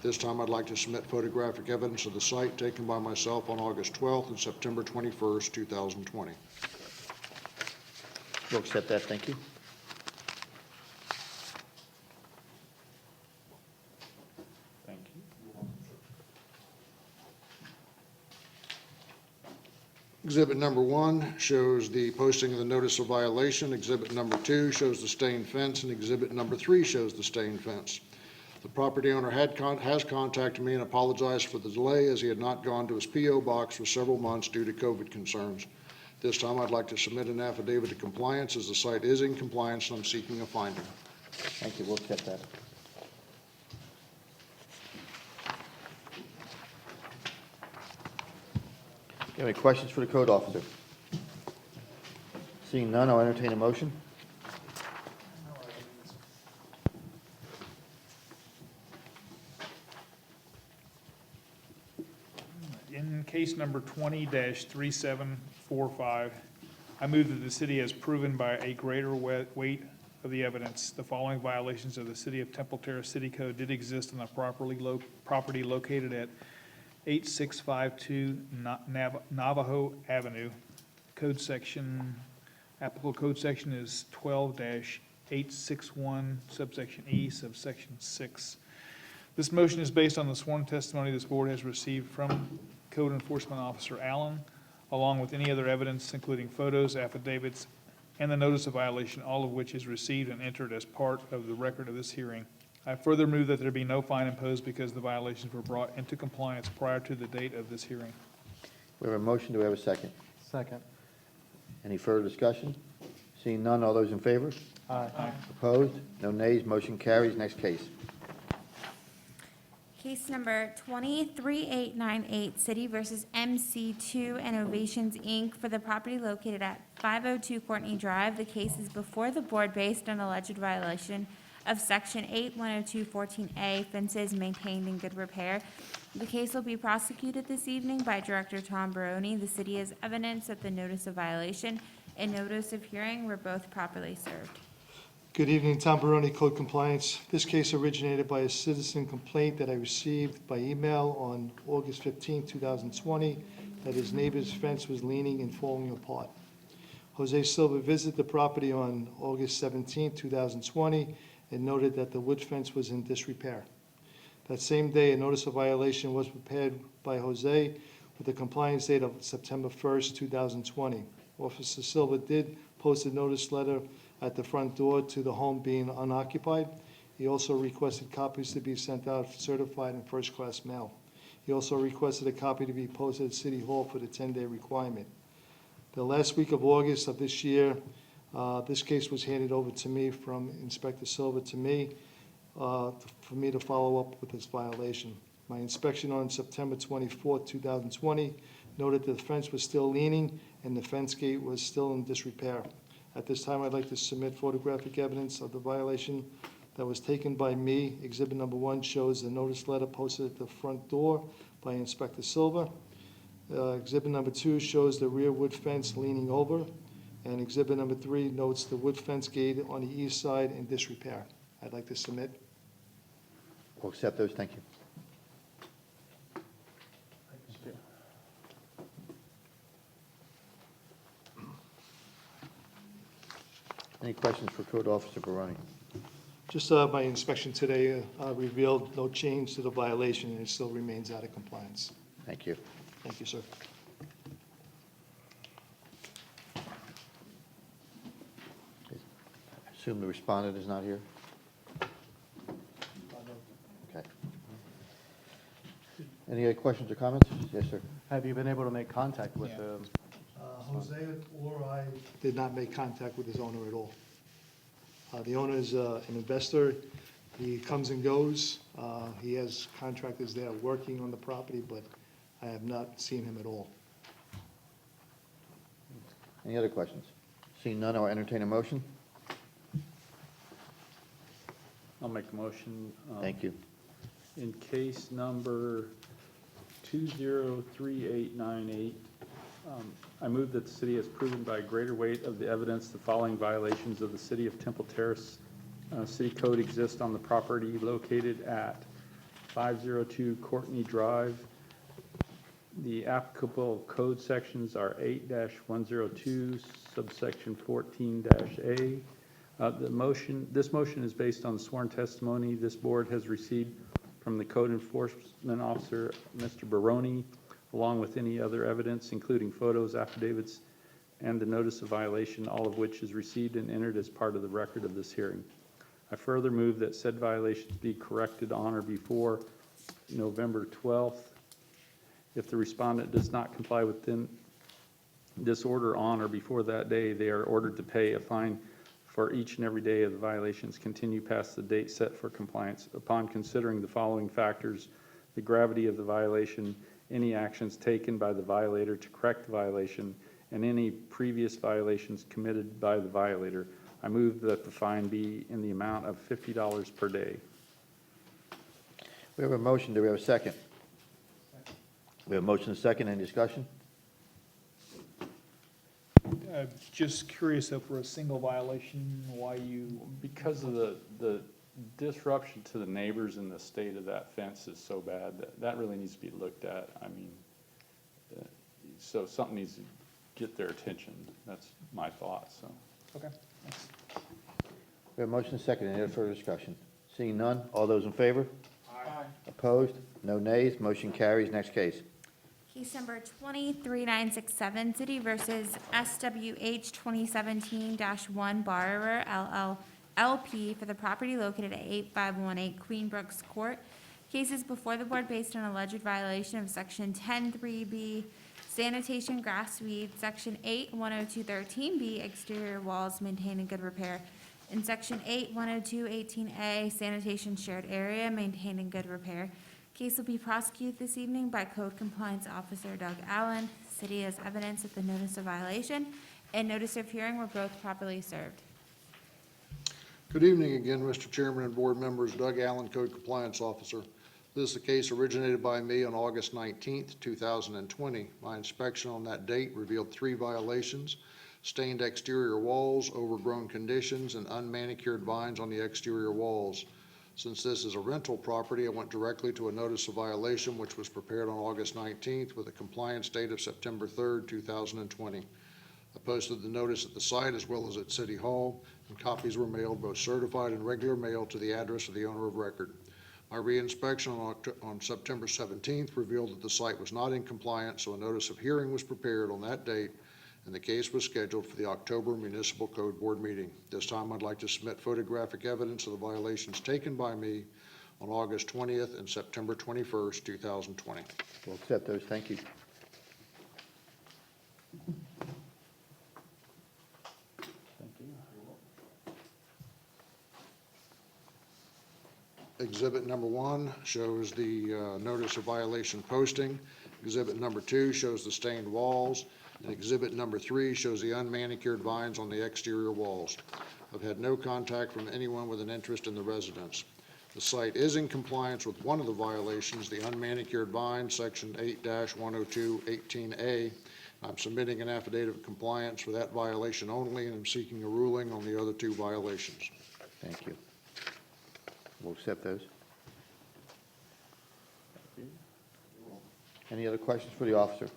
This time, I'd like to submit photographic evidence of the site taken by myself on August 12th and September 21st, 2020. We'll accept that, thank you. Thank you. Exhibit number 1 shows the posting of the notice of violation. Exhibit number 2 shows the stained fence, and exhibit number 3 shows the stained fence. The property owner has contacted me and apologized for the delay, as he had not gone to his P.O. box for several months due to COVID concerns. This time, I'd like to submit an affidavit of compliance, as the site is in compliance, and I'm seeking a finding. Thank you, we'll accept that. Any questions for the code officer? Seeing none, I'll entertain a motion. In case number 20-3745, I move that the city has proven by a greater weight of the evidence the following violations of the City of Temple Terrace City Code did exist on the property located at 8652 Navajo Avenue. Applicable code section is 12-861 subsection E subsection 6. This motion is based on the sworn testimony this board has received from Code Enforcement Officer Allen, along with any other evidence, including photos, affidavits, and the notice of violation, all of which is received and entered as part of the record of this hearing. I further move that there be no fine imposed because the violations were brought into compliance prior to the date of this hearing. We have a motion, do we have a second? Second. Any further discussion? Seeing none, all those in favor? Aye. Opposed? No nays, motion carries. Next case. Case number 23898, City versus MC2 Innovations, Inc., for the property located at 502 Courtney Drive. The case is before the board based on alleged violation of Section 810214A, fences maintained in good repair. The case will be prosecuted this evening by Director Tom Baroni. The city has evidence that the notice of violation and notice of hearing were both properly served. Good evening, Tom Baroni, Code Compliance. This case originated by a citizen complaint that I received by email on August 15, 2020, that his neighbor's fence was leaning and falling apart. Jose Silva visited the property on August 17, 2020, and noted that the wood fence was in disrepair. That same day, a notice of violation was prepared by Jose with a compliance date of September 1st, 2020. Officer Silva did post a notice letter at the front door to the home being unoccupied. He also requested copies to be sent out certified in first-class mail. He also requested a copy to be posted at City Hall for the 10-day requirement. The last week of August of this year, this case was handed over to me from Inspector Silva to me for me to follow up with this violation. My inspection on September 24, 2020 noted that the fence was still leaning and the fence gate was still in disrepair. At this time, I'd like to submit photographic evidence of the violation that was taken by me. Exhibit number 1 shows the notice letter posted at the front door by Inspector Silva. Exhibit number 2 shows the rear wood fence leaning over. And exhibit number 3 notes the wood fence gate on the east side in disrepair. I'd like to submit. We'll accept those, thank you. Any questions for Code Officer Baroni? Just my inspection today revealed no change to the violation, and it still remains out of compliance. Thank you. Thank you, sir. Assume the respondent is not here? Okay. Any other questions or comments? Yes, sir. Have you been able to make contact with the? Jose or I did not make contact with his owner at all. The owner is an investor. He comes and goes. He has contractors there working on the property, but I have not seen him at all. Any other questions? Seeing none, I'll entertain a motion. I'll make a motion. Thank you. In case number 203898, I move that the city has proven by greater weight of the evidence the following violations of the City of Temple Terrace City Code exist on the property located at 502 Courtney Drive. The applicable code sections are 8-102, subsection 14-A. This motion is based on sworn testimony this board has received from the Code Enforcement Officer, Mr. Baroni, along with any other evidence, including photos, affidavits, and the notice of violation, all of which is received and entered as part of the record of this hearing. I further move that said violations be corrected on or before November 12th. If the respondent does not comply within this order on or before that day, they are ordered to pay a fine for each and every day of the violations continue past the date set for compliance. Upon considering the following factors, the gravity of the violation, any actions taken by the violator to correct the violation, and any previous violations committed by the violator, I move that the fine be in the amount of $50 per day. We have a motion. Do we have a second? We have a motion and a second. Any discussion? Just curious though, for a single violation, why you, Because of the disruption to the neighbors and the state of that fence is so bad, that really needs to be looked at. I mean, so something needs to get their attention. That's my thought, so. okay, thanks. We have a motion and a second. Any other further discussion? Seeing none, all those in favor? Aye. Opposed? No nays. Motion carries. Next case. Case number 23967, City versus SWH 2017-1 Borrower LP for the property located at 8518 Queen Brooks Court. Cases before the board based on alleged violation of Section 10(3)B sanitation, grass, weed, Section 8(102)13B exterior walls maintained in good repair, and Section 8(102)18A sanitation shared area maintained in good repair. Case will be prosecuted this evening by Code Compliance Officer Doug Allen. City has evidence that the notice of violation and notice of hearing were both properly served. Good evening again, Mr. Chairman and board members. Doug Allen, Code Compliance Officer. This is a case originated by me on August 19th, 2020. My inspection on that date revealed 3 violations: stained exterior walls, overgrown conditions, and unmanicured vines on the exterior walls. Since this is a rental property, I went directly to a notice of violation, which was prepared on August 19th with a compliance date of September 3rd, 2020. I posted the notice at the site as well as at City Hall, and copies were mailed, both certified and regular mail, to the address of the owner of record. My reinspection on September 17th revealed that the site was not in compliance, so a notice of hearing was prepared on that date, and the case was scheduled for the October Municipal Code Board meeting. This time, I'd like to submit photographic evidence of the violations taken by me on August 20th and September 21st, 2020. We'll accept those. Thank you. Thank you. Exhibit number 1 shows the notice of violation posting. Exhibit number 2 shows the stained walls. And exhibit number 3 shows the unmanicured vines on the exterior walls. I've had no contact from anyone with an interest in the residence. The site is in compliance with one of the violations, the unmanicured vine, Section 8-102-18A. I'm submitting an affidavit of compliance for that violation only, and I'm seeking a ruling on the other 2 violations. Thank you. We'll accept those. Any other questions for the officer?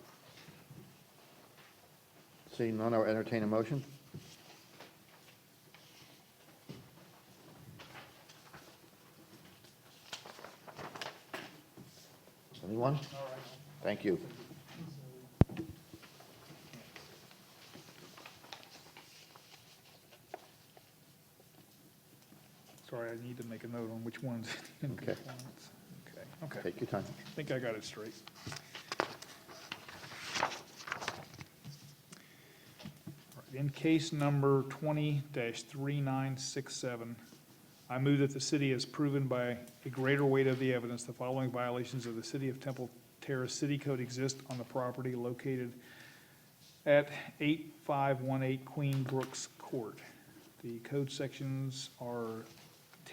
Seeing none, I'll entertain a motion. Anyone? Thank you. Sorry, I need to make a note on which ones in Okay. compliance. Okay. Take your time. I think I got it straight. In case number 20-3967, I move that the city has proven by a greater weight of the evidence the following violations of the City of Temple Terrace City Code exist on the property located at 8518 Queen Brooks Court. The code sections are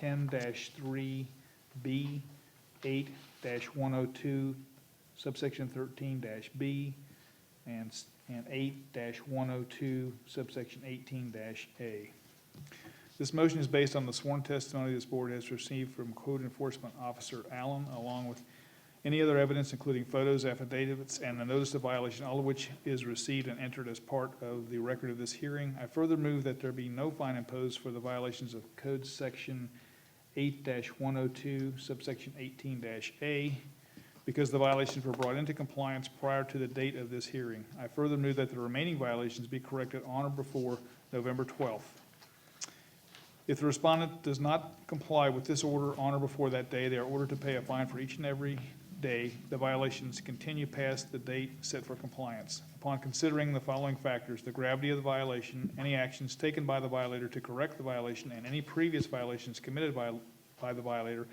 10-3B, 8-102, subsection 13-B, and 8-102, subsection 18-A. This motion is based on the sworn testimony this board has received from Code Enforcement Officer Allen, along with any other evidence, including photos, affidavits, and the notice of violation, all of which is received and entered as part of the record of this hearing. I further move that there be no fine imposed for the violations of Code Section 8-102, subsection 18-A, because the violations were brought into compliance prior to the date of this hearing. I further move that the remaining violations be corrected on or before November 12th. If the respondent does not comply with this order on or before that day, they are ordered to pay a fine for each and every day the violations continue past the date set for compliance. Upon considering the following factors, the gravity of the violation, any actions taken by the violator to correct the violation, and any previous violations committed by the violator,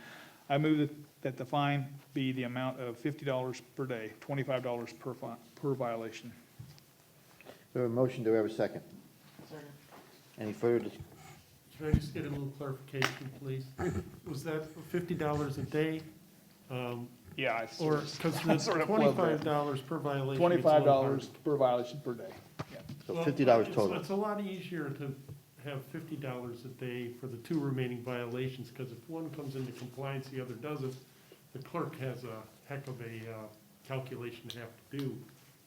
I move that the fine be the amount of $50 per day, $25 per violation. We have a motion, do we have a second? Second. Any further, Can I just get a little clarification, please? Was that $50 a day? Yeah, I Or, because the sort of flubbed that. $25 per violation. it's a little hard. $25 per violation per day. Yeah. so Well, $50 it's- total? It's a lot easier to have $50 a day for the two remaining violations, because if one comes into compliance, the other doesn't, the clerk has a heck of a calculation to have to do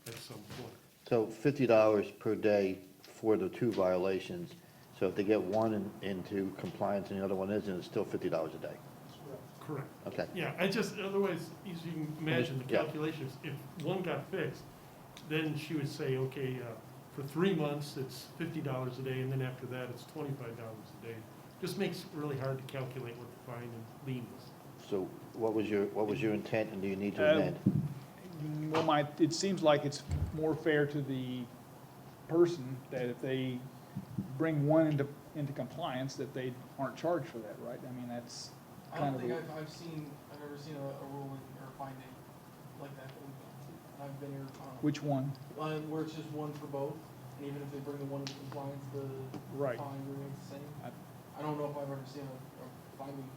at some point. So $50 per day for the two violations. So if they get one into compliance and the other one isn't, it's still $50 a day. Correct. Okay. Yeah, I just, otherwise, as you can imagine, the Yeah. calculations, if one got fixed, then she would say, okay, for 3 months, it's $50 a day, and then after that, it's $25 a day. Just makes it really hard to calculate what the fine and lien is. So what was your intent, and do you need to Uh, amend? Well, it seems like it's more fair to the person that if they bring one into compliance, that they aren't charged for that, right? I mean, that's I kind don't of. think I've ever seen a ruling or a finding like that. I've been here, Which one? where it's just one for both, and even if they bring the one into compliance, the Right. fine remains the same. I don't know if I've ever seen a finding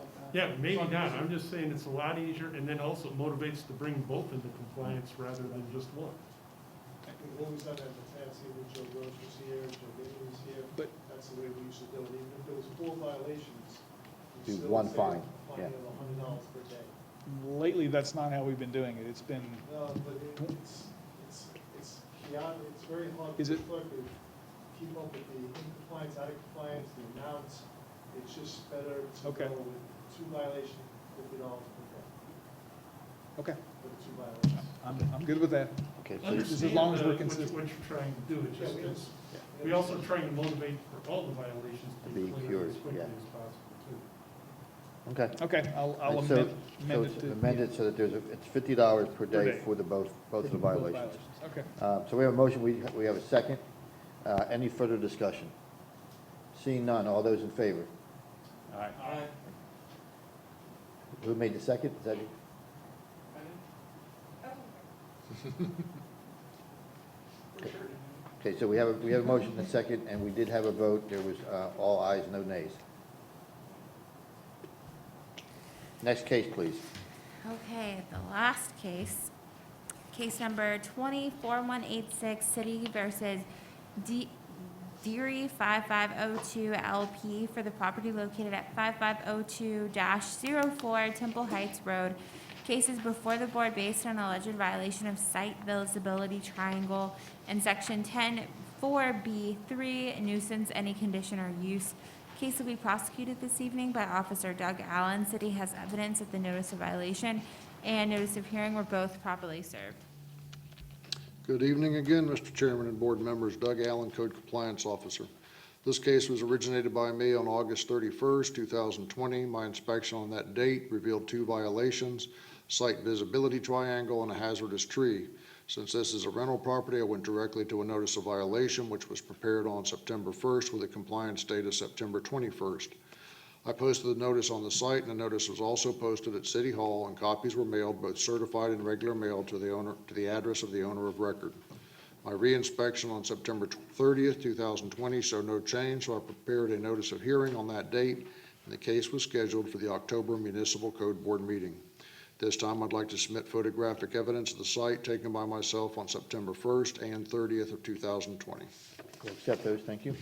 of that. Yeah, maybe So not, I'm just saying it's a lot easier, and then also motivates to bring both into compliance rather than just one. We've always done that in the past, even Joe Gross was here, Joe Bailey was here. But- That's the way we used to do it. Even if there was 4 violations, Do we still one say fine, a yeah. fine of $100 per day. Lately, that's not how we've been doing it. It's been, No, but it's beyond, it's very hard Is for it- the clerk to keep up with the in compliance, out of compliance, the amounts. It's just better to Okay. go with 2 violations, $50 per day okay, for the 2 violations. I'm good with that. Okay, so Just as long as we're Understand, consistent. What you're trying to do, it's Yeah, just, we it's, understand. we also trying to motivate for all the violations to Be be cleared cured, as quickly yeah. as possible, too. okay. Okay, I'll And amend so it it's to. amended so that it's $50 per Per day day. for both of the violations. Okay. So we have a motion, we have a second. Any further discussion? Seeing none, all those in favor? I Who made the second? Is that you? Okay, so we have a motion and a second, and we did have a vote. There was all ayes, no nays. Next case, please. Okay, the last case, case number 24186, City versus Deary 5502 LP for the property located at 5502-04 Temple Heights Road. Cases before the board based on alleged violation of site visibility triangle and section 10-4B3 nuisance, any condition or use. Case will be prosecuted this evening by Officer Doug Allen. City has evidence that the notice of violation and notice of hearing were both properly served. Good evening again, Mr. Chairman and board members. Doug Allen, Code Compliance Officer. This case was originated by me on August 31st, 2020. My inspection on that date revealed 2 violations, site visibility triangle and a hazardous tree. Since this is a rental property, I went directly to a notice of violation, which was prepared on September 1st with a compliance date of September 21st. I posted the notice on the site, and the notice was also posted at City Hall, and copies were mailed, both certified and regular mail, to the address of the owner of record. My re-inspection on September 30th, 2020 showed no change, so I prepared a notice of hearing on that date, and the case was scheduled for the October Municipal Code Board meeting. This time, I'd like to submit photographic evidence of the site taken by myself on September 1st and 30th of 2020. We'll accept those, thank you.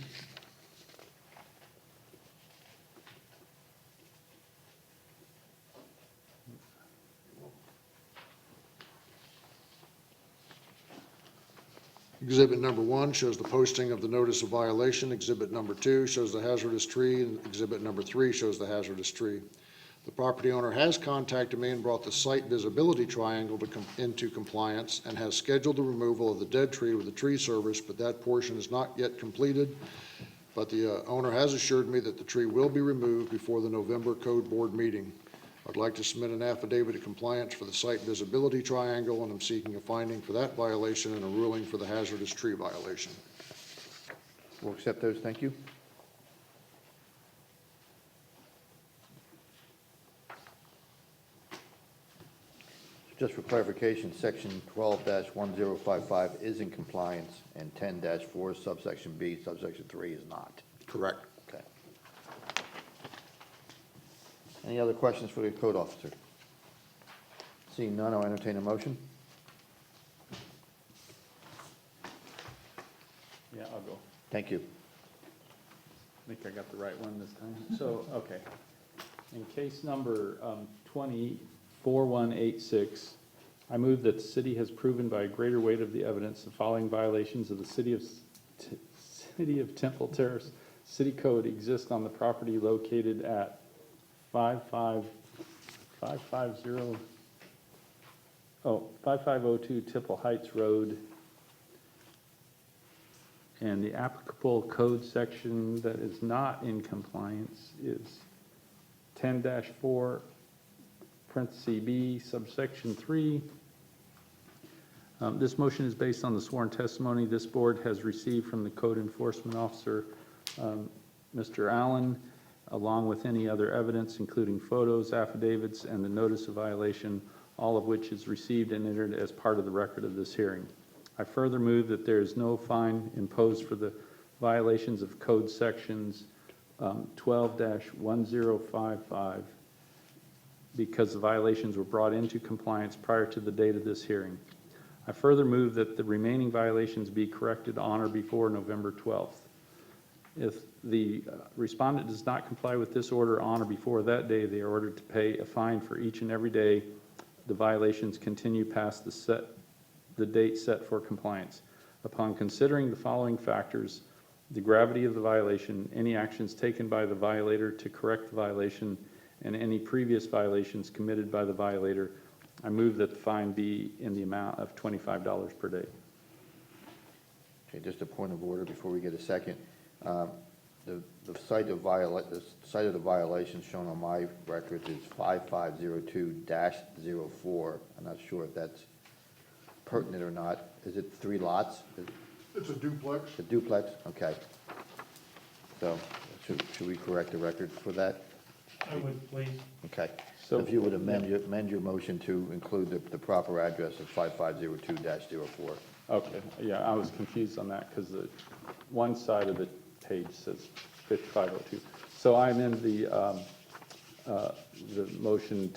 Exhibit number 1 shows the posting of the notice of violation. Exhibit number 2 shows the hazardous tree, and exhibit number 3 shows the hazardous tree. The property owner has contacted me and brought the site visibility triangle into compliance and has scheduled the removal of the dead tree with the tree service, but that portion is not yet completed but the owner has assured me that the tree will be removed before the November Code Board meeting. I'd like to submit an affidavit of compliance for the site visibility triangle, and I'm seeking a finding for that violation and a ruling for the hazardous tree violation. We'll accept those, thank you. Just for clarification, section 12-1055 is in compliance, and 10-4 subsection B, subsection 3 is not. Correct. Okay. Any other questions for the code officer? Seeing none, I'll entertain a motion. Yeah, I'll go. Thank you. I think I got the right one this time. So, okay. In case number 204186, I move that the city has proven by a greater weight of the evidence the following violations of the City of Temple Terrace City Code exist on the property located at 5502 Temple Heights Road. And the applicable code section that is not in compliance is 10-4, parentheses B, subsection 3. This motion is based on the sworn testimony this board has received from the code enforcement officer, Mr. Allen, along with any other evidence, including photos, affidavits, and the notice of violation, all of which is received and entered as part of the record of this hearing. I further move that there is no fine imposed for the violations of code sections 12-1055 because the violations were brought into compliance prior to the date of this hearing. I further move that the remaining violations be corrected on or before November 12th. If the respondent does not comply with this order on or before that day, they are ordered to pay a fine for each and every day the violations continue past the date set for compliance. Upon considering the following factors, the gravity of the violation, any actions taken by the violator to correct the violation, and any previous violations committed by the violator, I move that the fine be in the amount of $25 per day. Okay, just a point of order before we get a second. The site of the violation shown on my record is 5502-04. I'm not sure if that's pertinent or not. Is it 3 lots? It's a duplex. A duplex? Okay. So should we correct the record for that? I would, please. Okay. So- If you would amend your motion to include the proper address of 5502-04. Okay, yeah, I was confused on that because the one side of the page says 5502. So I amend the motion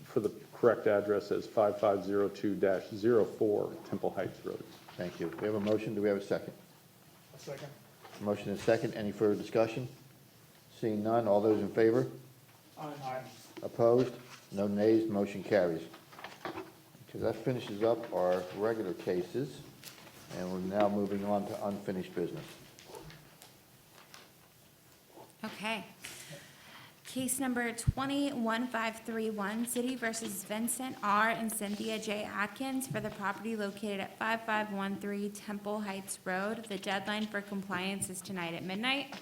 for the correct address as 5502-04 Temple Heights Road. Thank you. We have a motion. Do we have a second? A second. Motion is second. Any further discussion? Seeing none, all those in favor? Aye. Opposed? No nays, motion carries. Okay, that finishes up our regular cases, and we're now moving on to unfinished business. Okay. Case number 201531, City versus Vincent R. and Cynthia J. Atkins for the property located at 5513 Temple Heights Road. The deadline for compliance is tonight at midnight.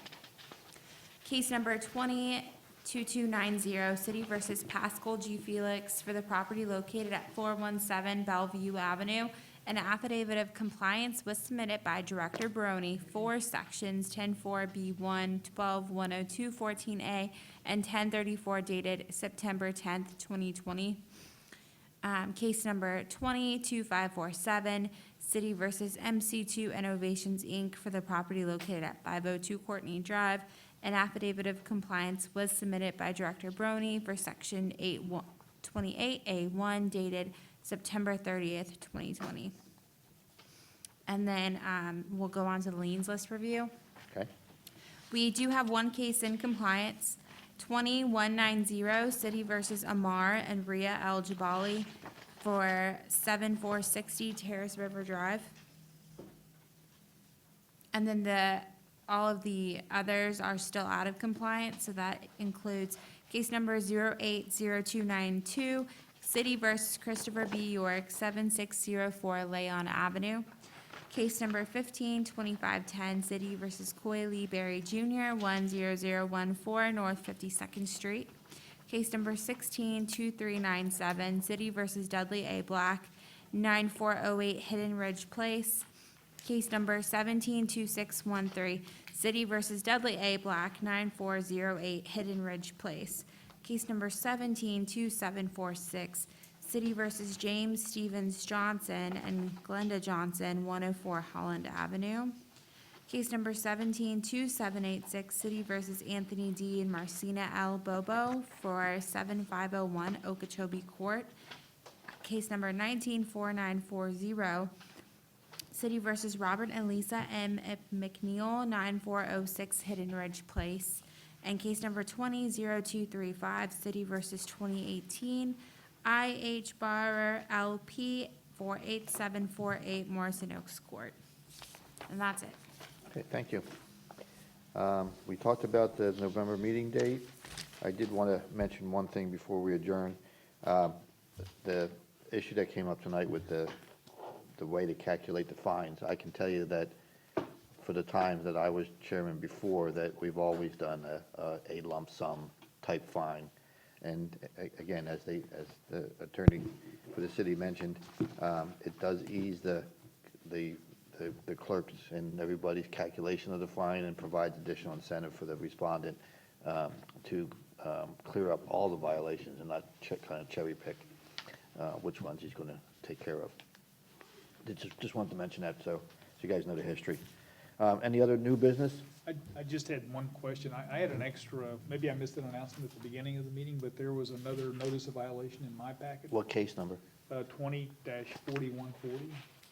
Case number 202290, City versus Pascal G. Felix for the property located at 417 Bellevue Avenue. An affidavit of compliance was submitted by Director Baroni for sections 104B1, 12102, 14A, and 1034 dated September 10th, 2020. Case number 22547, City versus MC2 Innovations, Inc. for the property located at 502 Courtney Drive. An affidavit of compliance was submitted by Director Baroni for section 828A1 dated September 30th, 2020. And then we'll go on to the liens list review. Okay? We do have one case in compliance, 20190, City versus Amar and Ria El Jabali for 7460 Terrace River Drive. And then all of the others are still out of compliance, so that includes case number 080292, City versus Christopher B. York, 7604 Leon Avenue. Case number 15-2510, City versus Coy Lee Berry Jr., 10014 North 52nd Street. Case number 16-2397, City versus Dudley A. Black, 9408 Hidden Ridge Place. Case number 172613, City versus Dudley A. Black, 9408 Hidden Ridge Place. Case number 172746, City versus James Stevens Johnson and Glenda Johnson, 104 Holland Avenue. Case number 172786, City versus Anthony D. and Marcina L. Bobo for 7501 Okeechobee Court. Case number 194940, City versus Robert and Lisa M. McNeil, 9406 Hidden Ridge Place. And case number 200235, City versus 2018, I.H. Barrer LP, 48748 Morrison Oaks Court. And that's it. Okay, thank you. We talked about the November meeting date. I did want to mention one thing before we adjourn. The issue that came up tonight with the way to calculate the fines, I can tell you that for the times that I was chairman before, that we've always done a lump sum type fine. And again, as the attorney for the city mentioned, it does ease the clerks and everybody's calculation of the fine and provides additional incentive for the respondent to clear up all the violations and not kind of cherry pick which ones he's going to take care of. Just wanted to mention that so you guys know the history. Any other new business? I just had one question. I had an extra, maybe I missed an announcement at the beginning of the meeting, but there was another notice of violation in my packet, What case number? 20-4140.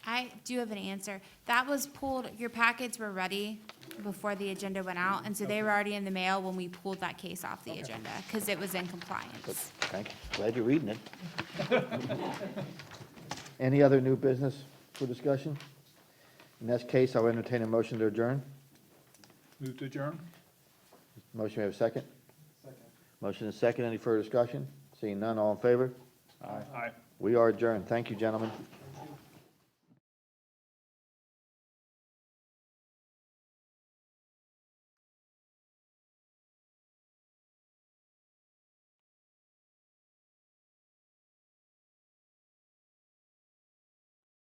I do have an answer. That was pulled, your packets were ready before the agenda went out, and so they were already in the mail when we pulled that case off the agenda, because it was in compliance. Thank you. Glad you're reading it. Any other new business for discussion? In that case, I'll entertain a motion to adjourn. Move to adjourn? Motion, we have a second? Second. Motion is second. Any further discussion? Seeing none, all in favor? Aye. We are adjourned. Thank you, gentlemen.